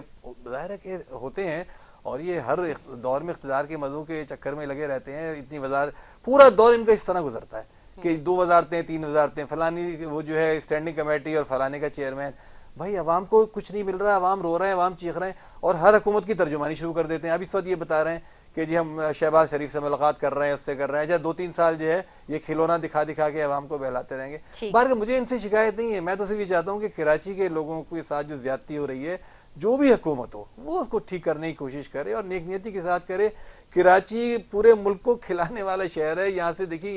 ظاہر ہے کہ ہوتے ہیں اور یہ ہر دور میں اقتدار کے مزوں کے چکر میں لگے رہتے ہیں، اتنی وزارت پورا دور ان کا اس طرح گزرتا ہے کہ 2 وزارتیں 3 وزارتیں، فلانی وہ جو ہے اسٹینڈنگ کمیٹی اور فلانے کا چیئرمین۔ بھائی عوام کو کچھ نہیں مل رہا، عوام رو رہے ہیں، عوام چیخ رہے ہیں اور ہر حکومت کی ترجمانی شروع کر دیتے ہیں۔ اب اس وقت یہ بتا رہے ہیں کہ جی ہم شہباز شریف سے ملاقات کر رہے ہیں، اس سے کر رہے ہیں، یا 2-3 سال جو ہے یہ کھلونا دکھا دکھا کے عوام کو بہلاتے رہیں گے۔ بہرحال مجھے ان سے شکایت نہیں ہے، میں تو صرف یہ چاہتا ہوں کہ کراچی کے لوگوں کے ساتھ جو زیادتی ہو رہی ہے، جو بھی حکومت ہو وہ اس کو ٹھیک کرنے کی کوشش کرے اور نیک نیتی کے ساتھ کرے۔ کراچی پورے ملک کو کھلانے والا شہر ہے، یہاں سے دیکھیے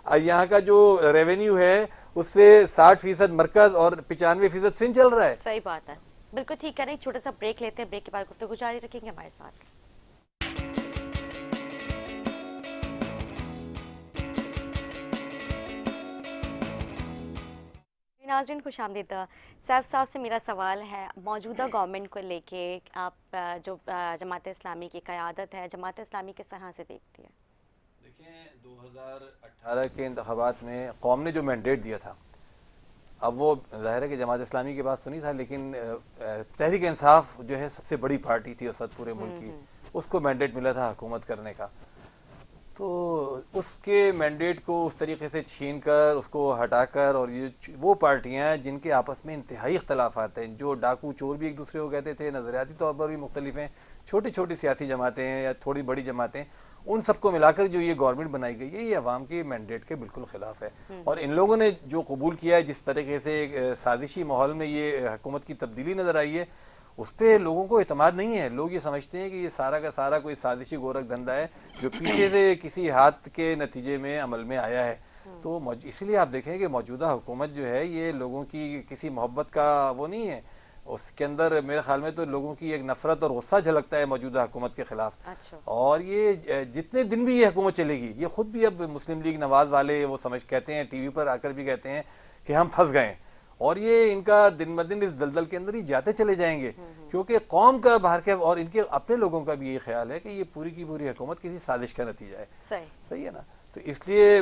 یہاں کا جو ریونیو ہے اس سے 60% مرکز اور 95% سندھ چل رہا ہے۔ صحیح بات ہے۔ بالکل ٹھیک کر رہے ہیں. چھوٹا سا بریک لیتے ہیں, بریک کے بعد گفتگو جاری رکھیں گے ہمارے ساتھ. ناظرین خوش آمدید. سیف صاحب سے میرا سوال ہے موجودہ گورنمنٹ کو لے کے, آپ جو جماعت اسلامی کی قیادت ہے, جماعت اسلامی کس طرح سے دیکھتی ہے؟ دیکھیں 2018 کے انتخابات میں قوم نے جو مینڈیٹ دیا تھا, اب وہ ظاہر ہے کہ جماعت اسلامی کے پاس تو نہیں تھا, لیکن تحریک انصاف جو ہے سب سے بڑی پارٹی تھی اس وقت پورے ملک کی, اس کو مینڈیٹ ملا تھا حکومت کرنے کا. تو اس کے مینڈیٹ کو اس طریقے سے چھین کر, اس کو ہٹا کر, اور یہ وہ پارٹیاں جن کے آپس میں انتہائی اختلافات ہیں, جو ڈاکو چور بھی ایک دوسرے کو کہتے تھے, نظریاتی طور پر بھی مختلف ہیں, چھوٹی چھوٹی سیاسی جماعتیں ہیں یا تھوڑی بڑی جماعتیں, ان سب کو ملا کر جو یہ گورنمنٹ بنائی گئی ہے, یہ عوام کے مینڈیٹ کے بالکل خلاف ہے. اور ان لوگوں نے جو قبول کیا ہے, جس طریقے سے ایک سازشی ماحول میں یہ حکومت کی تبدیلی نظر آئی ہے, اس پہ لوگوں کو اعتماد نہیں ہے. لوگ یہ سمجھتے ہیں کہ یہ سارا کا سارا کوئی سازشی گورکھ دھندا ہے جو پیچھے سے کسی ہاتھ کے نتیجے میں عمل میں آیا ہے. تو اسی لیے آپ دیکھیں کہ موجودہ حکومت جو ہے یہ لوگوں کی کسی محبت کا وہ نہیں ہے, اس کے اندر میرے خیال میں تو لوگوں کی ایک نفرت اور غصہ جھلکتا ہے موجودہ حکومت کے خلاف. اور یہ جتنے دن بھی یہ حکومت چلے گی, یہ خود بھی اب مسلم لیگ نواز والے وہ کہتے ہیں, ٹی وی پر آ کر بھی کہتے ہیں کہ ہم پھنس گئے, اور یہ ان کا دن بدن اس دلدل کے اندر ہی جاتے چلے جائیں گے, کیونکہ قوم کا باہر کے اور ان کے اپنے لوگوں کا بھی یہ خیال ہے کہ یہ پوری کی پوری حکومت کسی سازش کا نتیجہ ہے. صحیح ہے نا. تو اس لیے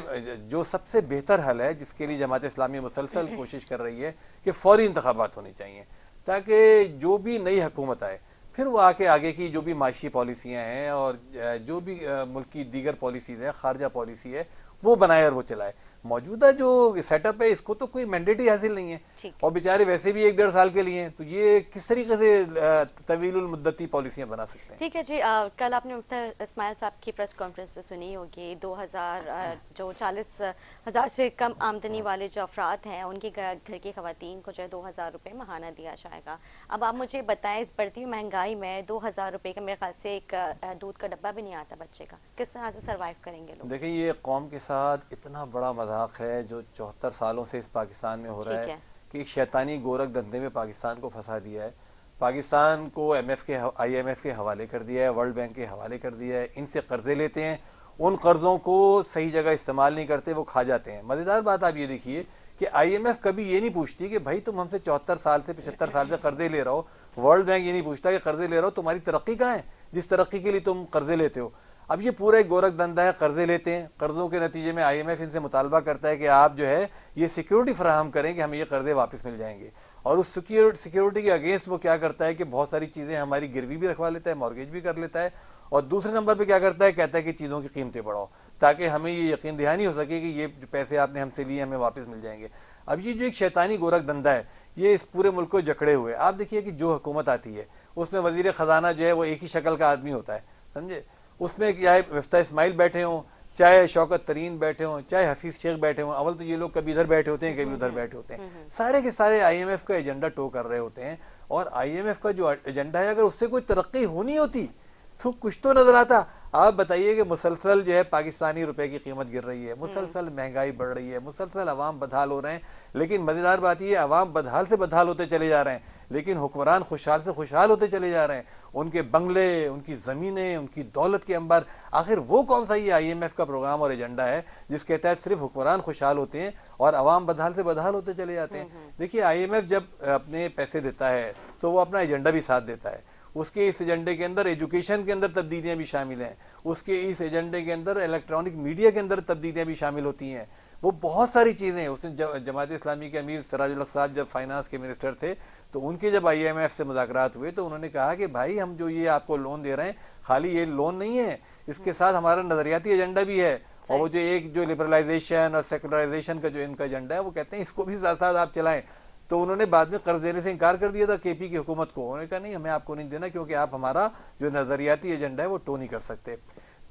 جو سب سے بہتر حل ہے, جس کے لیے جماعت اسلامی مسلسل کوشش کر رہی ہے, کہ فوری انتخابات ہونے چاہیے, تاکہ جو بھی نئی حکومت آئے پھر وہ آگے کی جو بھی معاشی پالیسیاں ہیں اور جو بھی ملک کی دیگر پالیسیز ہیں, خارجہ پالیسی ہے, وہ بنائے اور وہ چلائے. موجودہ جو سیٹ اپ ہے اس کو تو کوئی مینڈیٹ ہی حاصل نہیں ہے, اور بیچارے ویسے بھی 1-1.5 سال کے لیے ہیں, تو یہ کس طریقے سے طویل المدتی پالیسیاں بنا سکتے ہیں. ٹھیک ہے جی. کل آپ نے مفتی اسماعیل صاحب کی پریس کانفرنس تو سنی ہوگی. 40,000 سے کم آمدنی والے جو افراد ہیں ان کی گھر کی خواتین کو جو ہے 2,000 روپے ماہانہ دیا جائے گا. اب آپ مجھے بتائیں, اس بڑھتی مہنگائی میں 2,000 روپے کا میرے خیال سے ایک دودھ کا ڈبہ بھی نہیں آتا بچے کا, کس طرح سے سروائیو کریں گے لوگ؟ دیکھیں یہ قوم کے ساتھ اتنا بڑا مذاق ہے جو 74 سالوں سے اس پاکستان میں ہو رہا ہے, کہ ایک شیطانی گورکھ دھندے میں پاکستان کو پھنسا دیا ہے. پاکستان کو آئی ایم ایف کے حوالے کر دیا ہے, ورلڈ بینک کے حوالے کر دیا ہے, ان سے قرضے لیتے ہیں, ان قرضوں کو صحیح جگہ استعمال نہیں کرتے, وہ کھا جاتے ہیں. مزیدار بات آپ یہ دیکھیے کہ آئی ایم ایف کبھی یہ نہیں پوچھتی کہ بھائی تم ہم سے 74 سال سے 75 سال سے قرضے لے رہا ہو, ورلڈ بینک یہ نہیں پوچھتا کہ قرضے لے رہا ہو تمہاری ترقی کہاں ہے جس ترقی کے لیے تم قرضے لیتے ہو. اب یہ پورا ایک گورکھ دھندا ہے, قرضے لیتے ہیں, قرضوں کے نتیجے میں آئی ایم ایف ان سے مطالبہ کرتا ہے کہ آپ جو ہے یہ سیکیورٹی فراہم کریں کہ ہمیں یہ قرضے واپس مل جائیں گے, اور اس سیکیورٹی کے اگینسٹ وہ کیا کرتا ہے کہ بہت ساری چیزیں ہماری گروی بھی رکھوا لیتا ہے, مارگیج بھی کر لیتا ہے, اور دوسرے نمبر پہ کیا کرتا ہے, کہتا ہے کہ چیزوں کی قیمتیں بڑھاؤ تاکہ ہمیں یہ یقین دہانی ہو سکے کہ یہ پیسے آپ نے ہم سے لیے ہمیں واپس مل جائیں گے. اب یہ جو ایک شیطانی گورکھ دھندا ہے یہ اس پورے ملک کو جکڑے ہوئے. آپ دیکھیے کہ جو حکومت آتی ہے اس میں وزیر خزانہ جو ہے وہ ایک ہی شکل کا آدمی ہوتا ہے, سمجھے. اس میں چاہے مفتی اسماعیل بیٹھے ہوں, چاہے شوکت ترین بیٹھے ہوں, چاہے حفیظ شیخ بیٹھے ہوں, اول تو یہ لوگ کبھی ادھر بیٹھے ہوتے ہیں کبھی ادھر بیٹھے ہوتے ہیں, سارے کے سارے آئی ایم ایف کا ایجنڈا ٹو کر رہے ہوتے ہیں. اور آئی ایم ایف کا جو ایجنڈا ہے اگر اس سے کوئی ترقی ہونی ہوتی تو کچھ تو نظر آتا. آپ بتائیے کہ مسلسل جو ہے پاکستانی روپے کی قیمت گر رہی ہے, مسلسل مہنگائی بڑھ رہی ہے, مسلسل عوام بدحال ہو رہے ہیں, لیکن مزیدار بات یہ عوام بدحال سے بدحال ہوتے چلے جا رہے ہیں, لیکن حکمران خوشحال سے خوشحال ہوتے چلے جا رہے ہیں. ان کے بنگلے, ان کی زمینیں, ان کی دولت کے انبار. آخر وہ کون سا یہ آئی ایم ایف کا پروگرام اور ایجنڈا ہے جس کے تحت صرف حکمران خوشحال ہوتے ہیں اور عوام بدحال سے بدحال ہوتے چلے جاتے ہیں. دیکھیے آئی ایم ایف جب اپنے پیسے دیتا ہے تو وہ اپنا ایجنڈا بھی ساتھ دیتا ہے. اس کے اس ایجنڈے کے اندر ایجوکیشن کے اندر تبدیلیاں بھی شامل ہیں, اس کے اس ایجنڈے کے اندر الیکٹرانک میڈیا کے اندر تبدیلیاں بھی شامل ہوتی ہیں. وہ بہت ساری چیزیں ہیں. اس نے جماعت اسلامی کے امیر سراج الحق صاحب جب فائنانس کے منسٹر تھے تو ان کے جب آئی ایم ایف سے مذاکرات ہوئے تو انہوں نے کہا کہ بھائی ہم جو یہ آپ کو لون دے رہے ہیں خالی یہ لون نہیں ہے, اس کے ساتھ ہمارا نظریاتی ایجنڈا بھی ہے, اور وہ جو ایک جو لبرلائزیشن اور سیکولرائزیشن کا جو ان کا ایجنڈا ہے وہ کہتے ہیں اس کو بھی ساتھ ساتھ آپ چلائیں. تو انہوں نے بعد میں قرض دینے سے انکار کر دیا تھا کے پی کی حکومت کو. انہوں نے کہا نہیں ہمیں آپ کو نہیں دینا کیونکہ آپ ہمارا جو نظریاتی ایجنڈا ہے وہ ٹو نہیں کر سکتے.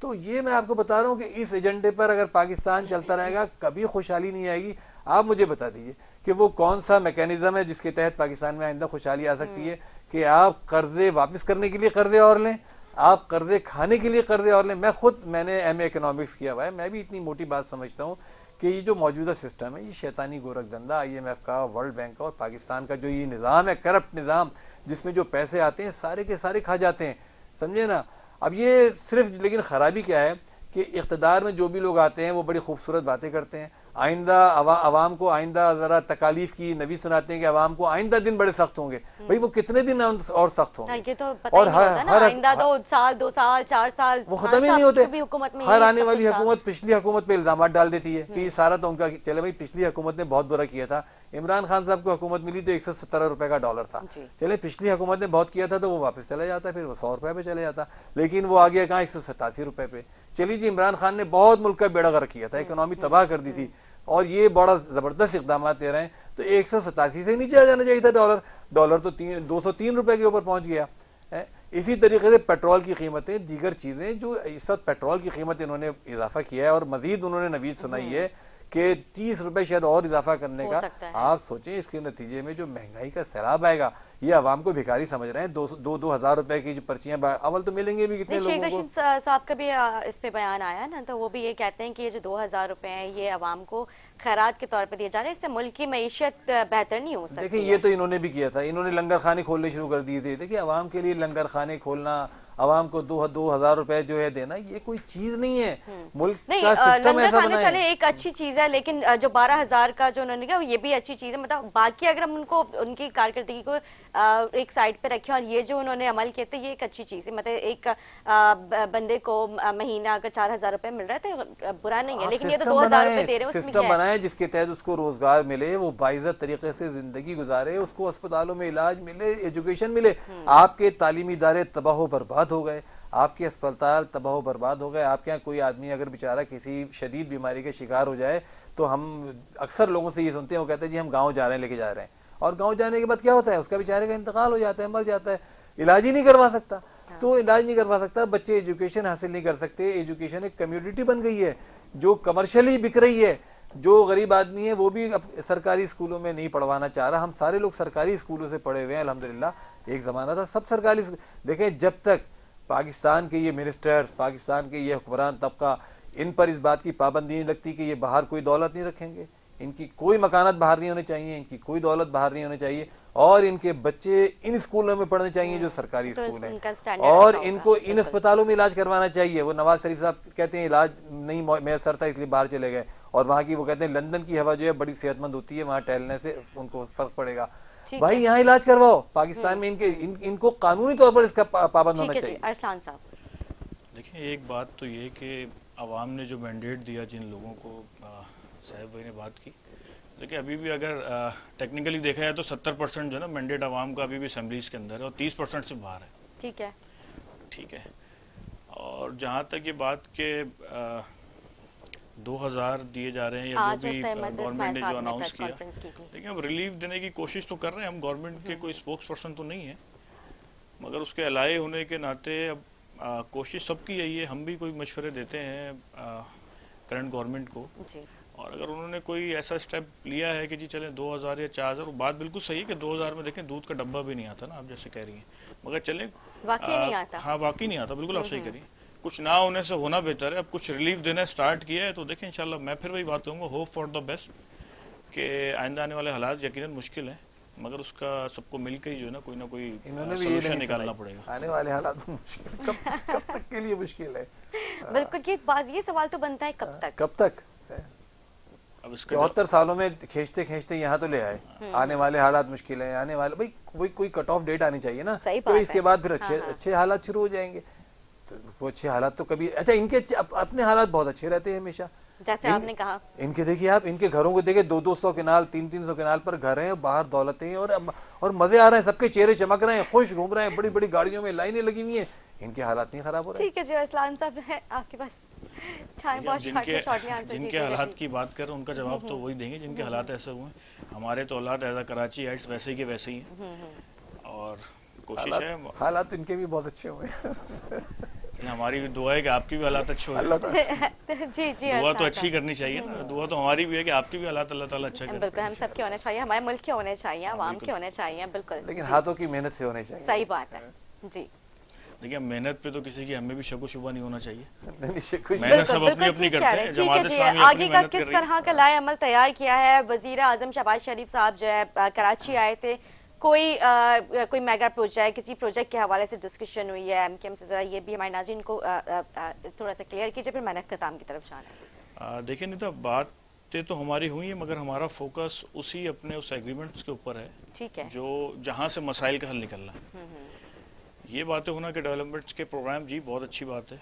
تو یہ میں آپ کو بتا رہا ہوں کہ اس ایجنڈے پر اگر پاکستان چلتا رہے گا کبھی خوشحالی نہیں آئے گی. آپ مجھے بتا دیجیے کہ وہ کون سا میکینزم ہے جس کے تحت پاکستان میں آئندہ خوشحالی آ سکتی ہے کہ آپ قرضے واپس کرنے کے لیے قرضے اور لیں, آپ قرضے کھانے کے لیے قرضے اور لیں. میں نے ایم اے اکنامکس کیا ہوا ہے, میں بھی اتنی موٹی بات سمجھتا ہوں کہ یہ جو موجودہ سسٹم ہے یہ شیطانی گورکھ دھندا آئی ایم ایف کا, ورلڈ بینک کا اور پاکستان کا جو یہ نظام ہے, کرپٹ نظام جس میں جو پیسے آتے ہیں سارے کے سارے کھا جاتے ہیں, سمجھے نا. اب یہ صرف لیکن خرابی کیا ہے کہ اقتدار میں جو بھی لوگ آتے ہیں وہ بڑی خوبصورت باتیں کرتے ہیں, آئندہ عوام کو آئندہ ذرا تکالیف کی نبی سناتے ہیں کہ عوام کو آئندہ دن بڑے سخت ہوں گے. بھائی وہ کتنے دن اور سخت ہوں گے, یہ تو پتہ ہی نہیں ہوتا نا, آئندہ 2 سال 2 سال 4 سال وہ ختم ہی نہیں ہوتے. حکومت میں ہر آنے والی حکومت پچھلی حکومت پہ الزامات ڈال دیتی ہے کہ یہ سارا تو ان کا, چلے بھائی پچھلی حکومت نے بہت برا کیا تھا, عمران خان صاحب کو حکومت ملی تو 117 روپے کا ڈالر تھا, چلے پچھلی حکومت نے بہت کیا تھا تو وہ واپس چلا جاتا, پھر وہ 100 روپے پہ چلے جاتا, لیکن وہ آگے کہاں 187 روپے پہ. چلیے جی, عمران خان نے بہت ملک کا بیڑا غرق کیا تھا, اکنامی تباہ کر دی تھی, اور یہ بڑا زبردست اقدامات لے رہے ہیں, تو 187 سے نیچے آ جانا چاہیے تھا ڈالر تو 203 روپے کے اوپر پہنچ گیا. اسی طریقے سے پیٹرول کی قیمتیں, دیگر چیزیں جو اس وقت پیٹرول کی قیمت انہوں نے اضافہ کیا ہے, اور مزید انہوں نے نوید سنائی ہے کہ 30 روپے شاید اور اضافہ کرنے کا. آپ سوچیں اس کے نتیجے میں جو مہنگائی کا سیلاب آئے گا, یہ عوام کو بھکاری سمجھ رہے ہیں. 2,000 روپے کی جو پرچیاں اول تو ملیں گے بھی کتنے لوگوں کو. شیخ رشید صاحب کا بھی اس پہ بیان آیا نا, تو وہ بھی یہ کہتے ہیں کہ یہ جو 2,000 روپے ہیں یہ عوام کو خیرات کے طور پہ دیے جا رہے ہیں, اس سے ملک کی معیشت بہتر نہیں ہو سکتی. دیکھیں یہ تو انہوں نے بھی کیا تھا, انہوں نے لنگر خانے کھولنے شروع کر دیے تھے. دیکھیں عوام کے لیے لنگر خانے کھولنا, عوام کو 2,000 روپے جو ہے دینا, یہ کوئی چیز نہیں ہے. ملک کا سسٹم ایسا بنا ہے. چلے ایک اچھی چیز ہے, لیکن جو 12,000 کا جو انہوں نے کہا یہ بھی اچھی چیز ہے. مطلب باقی اگر ہم ان کی کارکردگی کو ایک سائڈ پہ رکھیں, اور یہ جو انہوں نے عمل کیا تھا یہ ایک اچھی چیز ہے. مطلب ایک بندے کو مہینہ اگر 4,000 روپے مل رہا ہے تو برا نہیں ہے, لیکن یہ تو 2,000 روپے دے رہے ہیں. سسٹم بنائے جس کے تحت اس کو روزگار ملے, وہ باعزت طریقے سے زندگی گزارے, اس کو اسپتالوں میں علاج ملے, ایجوکیشن ملے. آپ کے تعلیمی ادارے تباہ و برباد ہو گئے, آپ کے اسپتال تباہ و برباد ہو گئے. آپ کے یہاں کوئی آدمی اگر بیچارہ کسی شدید بیماری کا شکار ہو جائے تو ہم اکثر لوگوں سے یہ سنتے ہیں, وہ کہتے ہیں جی ہم گاؤں جا رہے ہیں, لے کے جا رہے ہیں, اور گاؤں جانے کے بعد کیا ہوتا ہے, اس کا بیچارے کا انتقال ہو جاتا ہے, مر جاتا ہے, علاج ہی نہیں کروا سکتا. تو علاج نہیں کروا سکتا, بچے ایجوکیشن حاصل نہیں کر سکتے. ایجوکیشن ایک کمیونٹی بن گئی ہے جو کمرشلی بک رہی ہے. جو غریب آدمی ہے وہ بھی سرکاری اسکولوں میں نہیں پڑھوانا چاہ رہا. ہم سارے لوگ سرکاری اسکولوں سے پڑھے ہوئے ہیں الحمدللہ. ایک زمانہ تھا سب سرکاری. دیکھیں جب تک پاکستان کے یہ منسٹرز, پاکستان کے یہ حکمران طبقہ, ان پر اس بات کی پابندی نہیں لگتی کہ یہ باہر کوئی دولت نہیں رکھیں گے, ان کی کوئی مکانات باہر نہیں ہونے چاہیے, ان کی کوئی دولت باہر نہیں ہونے چاہیے, اور ان کے بچے ان اسکولوں میں پڑھنے چاہیے جو سرکاری اسکول ہیں, اور ان کو ان اسپتالوں میں علاج کروانا چاہیے. وہ نواز شریف صاحب کہتے ہیں علاج نہیں میسر تھا اس لیے باہر چلے گئے, اور وہاں کی وہ کہتے ہیں لندن کی ہوا جو ہے بڑی صحت مند ہوتی ہے, وہاں ٹہلنے سے ان کو فرق پڑے گا. بھائی یہاں علاج کرواؤ, پاکستان میں ان کو قانونی طور پر اس کا پابند ہونا چاہیے. ارسلان صاحب دیکھیں ایک بات تو یہ کہ عوام نے جو مینڈیٹ دیا, جن لوگوں کو صاحب بھائی نے بات کی, دیکھیں ابھی بھی اگر ٹیکنیکلی دیکھا جائے تو 70% جو ہے نا مینڈیٹ عوام کا ابھی بھی اسمبلیز کے اندر ہے, اور 30% سے باہر ہے. ٹھیک ہے. اور جہاں تک یہ بات کہ 2,000 دیے جا رہے ہیں یا جو بھی گورنمنٹ نے جو اناؤنس کیا, دیکھیں ہم ریلیف دینے کی کوشش تو کر رہے ہیں, ہم گورنمنٹ کے کوئی اسپوکس پرسن تو نہیں ہیں, مگر اس کے الائے ہونے کے ناطے اب کوشش سب کی یہی ہے. ہم بھی کوئی مشورے دیتے ہیں کرنٹ گورنمنٹ کو, اور اگر انہوں نے کوئی ایسا اسٹیپ لیا ہے کہ جی چلیں 2,000 یا 4,000, وہ بات بالکل صحیح ہے کہ 2,000 میں دیکھیں دودھ کا ڈبہ بھی نہیں آتا نا, آپ جیسے کہہ رہی ہیں, مگر چلیں واقعی نہیں آتا. ہاں واقعی نہیں آتا, بالکل آپ صحیح کریے. کچھ نہ ہونے سے ہونا بہتر ہے. اب کچھ ریلیف دینا اسٹارٹ کیا ہے تو دیکھیں انشاءاللہ. میں پھر وہی بات کروں گا, ہوپ فار دا بیسٹ, کہ آئندہ آنے والے حالات یقیناً مشکل ہیں, مگر اس کا سب کو مل کے ہی جو ہے نا کوئی نہ کوئی سولوشن نکالنا پڑے گا. آنے والے حالات مشکل کب تک کے لیے مشکل ہے. بالکل, یہ سوال تو بنتا ہے کب تک. 74 سالوں میں کھینچتے کھینچتے یہاں تو لے آئے. آنے والے حالات مشکل ہیں, آنے والے بھائی کوئی کٹ آف ڈیٹ آنی چاہیے نا, تو اس کے بعد پھر اچھے حالات شروع ہو جائیں گے. تو وہ اچھے حالات تو کبھی, اچھا ان کے اپنے حالات بہت اچھے رہتے ہیں ہمیشہ, جیسے آپ نے کہا. ان کے دیکھیے آپ, ان کے گھروں کو دیکھیں 200 کنال 300 کنال پر گھر ہیں, باہر دولتیں ہیں, اور مزے آ رہے ہیں, سب کے چہرے چمک رہے ہیں, خوش گھوم رہے ہیں, بڑی بڑی گاڑیوں میں لائنیں لگی ہوئی ہیں. ان کے حالات نہیں خراب ہو رہے. ٹھیک ہے جی ارسلان صاحب, آپ کے پاس جن کے حالات کی بات کر رہے ہیں ان کا جواب تو وہی دیں گے جن کے حالات ایسے ہوئے ہیں. ہمارے تو حالات ایز اے کراچی ایٹس ویسے ہی کے ویسے ہی ہیں, اور کوشش ہے. حالات ان کے بھی بہت اچھے ہوئے ہیں. ہماری بھی دعا ہے کہ آپ کی بھی حالات اچھے ہو. جی دعا تو اچھی کرنی چاہیے نا, دعا تو ہماری بھی ہے کہ آپ کی بھی حالات اللہ تعالیٰ اچھا کرے. بالکل, ہم سب کے ہونے چاہیے, ہمارے ملک کے ہونے چاہیے, عوام کے ہونے چاہیے. بالکل, لیکن ہاتھوں کی محنت سے ہونے چاہیے. صحیح بات ہے. جی دیکھیں محنت پہ تو کسی کی ہمیں بھی شک و شبہ نہیں ہونا چاہیے. محنت سب اپنی اپنی کرتے ہیں. جماعت اسلامی آگے کا کس طرح کا لائے عمل تیار کیا ہے. وزیر اعظم شہباز شریف صاحب جو ہے کراچی آئے تھے, کوئی میگا پروجیکٹ کسی پروجیکٹ کے حوالے سے ڈسکشن ہوئی ہے ایم کیو ایم سے، ذرا یہ بھی ہمارے ناظرین کو تھوڑا سا کلیئر کیجیے، پھر میں نے اختتام کی طرف جانا ہے۔ دیکھیں نیتا، باتیں تو ہماری ہوئی ہیں مگر ہمارا فوکس اسی اپنے اس ایگریمنٹس کے اوپر ہے ٹھیک ہے، جو جہاں سے مسائل کا حل نکلنا ہے۔ یہ باتیں ہونا کہ ڈیولپمنٹس کے پروگرام جی بہت اچھی بات ہے،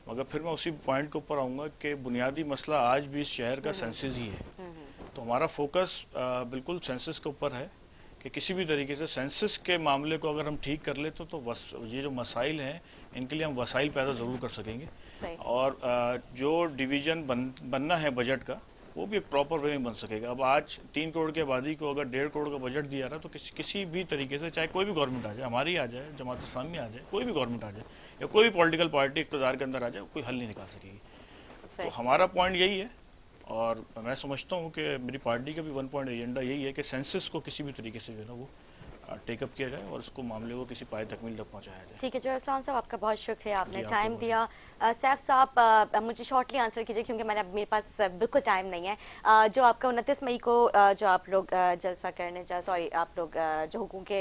مگر پھر میں اسی پوائنٹ کے اوپر آؤں گا کہ بنیادی مسئلہ آج بھی اس شہر کا سینسز ہی ہے۔ تو ہمارا فوکس بالکل سینسس کے اوپر ہے کہ کسی بھی طریقے سے سینسس کے معاملے کو اگر ہم ٹھیک کر لیں تو یہ جو مسائل ہیں ان کے لیے ہم وسائل پیدا ضرور کر سکیں گے، صحیح، اور جو ڈویژن بننا ہے بجٹ کا وہ بھی ایک پراپر وے میں بن سکے گا۔ اب آج 3 کروڑ کی آبادی کو اگر 1.5 کروڑ کا بجٹ دیا رہا تو کسی بھی طریقے سے، چاہے کوئی بھی گورنمنٹ آ جائے، ہماری آ جائے، جماعت اسلامی آ جائے، کوئی بھی گورنمنٹ آ جائے یا کوئی بھی پولیٹیکل پارٹی اقتدار کے اندر آ جائے، کوئی حل نہیں نکال سکے گی۔ تو صحیح، ہمارا پوائنٹ یہی ہے، اور میں سمجھتا ہوں کہ میری پارٹی کا بھی 1 پوائنٹ ایجنڈا یہی ہے کہ سینسس کو کسی بھی طریقے سے جو ہے نا وہ ٹیک اپ کیا جائے اور اس کو معاملے کو کسی پائے تکمیل تک پہنچایا جائے۔ ٹھیک ہے جی ارسلان صاحب، آپ کا بہت شکریہ، آپ نے جی، آپ ٹائم کو دیا۔ سیف صاحب مجھے شارٹلی آنسر کیجیے کیونکہ میرے پاس بالکل ٹائم نہیں ہے۔ جو آپ کا 29 مئی کو جو آپ لوگ جلسہ کرنے آپ لوگ جو حقوق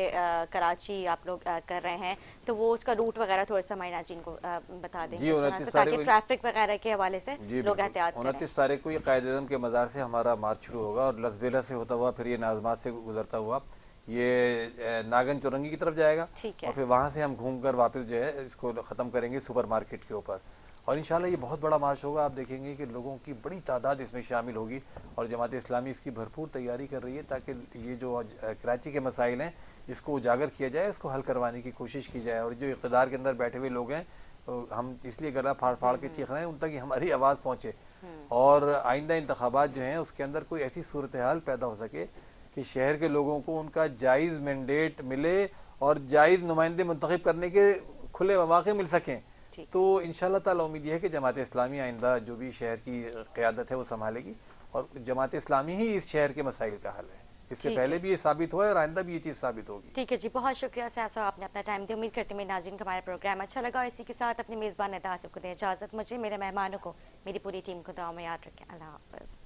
کراچی آپ لوگ کر رہے ہیں، تو وہ اس کا روٹ وغیرہ تھوڑا سا ہمارے ناظرین کو بتا دیں جی، 29 تاکہ ٹریفک وغیرہ کے حوالے سے لوگ احتیاط کریں۔ 29 تاریخ کو یہ قائد اعظم کے مزار سے ہمارا مارچ شروع ہوگا اور لسبیلا سے ہوتا ہوا پھر یہ نازمات سے گزرتا ہوا یہ ناگن چورنگی کی طرف جائے گا، ٹھیک ہے، اور پھر وہاں سے ہم گھوم کر واپس جو ہے اس کو ختم کریں گے سپر مارکیٹ کے اوپر، اور انشاءاللہ یہ بہت بڑا مارچ ہوگا۔ آپ دیکھیں گے کہ لوگوں کی بڑی تعداد اس میں شامل ہوگی، اور جماعت اسلامی اس کی بھرپور تیاری کر رہی ہے تاکہ یہ جو کراچی کے مسائل ہیں اس کو اجاگر کیا جائے، اس کو حل کروانے کی کوشش کی جائے، اور جو اقتدار کے اندر بیٹھے ہوئے لوگ ہیں ہم اس لیے گلا پھاڑ پھاڑ کے چیخ رہے ہیں ان تک ہماری آواز پہنچے، اور آئندہ انتخابات جو ہیں اس کے اندر کوئی ایسی صورتحال پیدا ہو سکے کہ شہر کے لوگوں کو ان کا جائز مینڈیٹ ملے اور جائز نمائندے منتخب کرنے کے کھلے مواقع مل سکیں۔ تو انشاءاللہ تعالی امید یہ ہے کہ جماعت اسلامی آئندہ جو بھی شہر کی قیادت ہے وہ سنبھالے گی، اور جماعت اسلامی ہی اس شہر کے مسائل کا حل ہے۔ اس سے پہلے بھی یہ ثابت ہوا ہے اور آئندہ بھی یہ چیز ثابت ہوگی۔ ٹھیک ہے جی، بہت شکریہ سیف صاحب، آپ نے اپنا ٹائم دیا۔ امید کرتے ہیں میرے ناظرین کو ہمارا پروگرام اچھا لگا، اور اسی کے ساتھ اپنے میزبان ندا آصف کو دیں اجازت، مجھے میرے مہمانوں کو میری پوری ٹیم کو دعاؤں میں یاد رکھیں۔ اللہ حافظ۔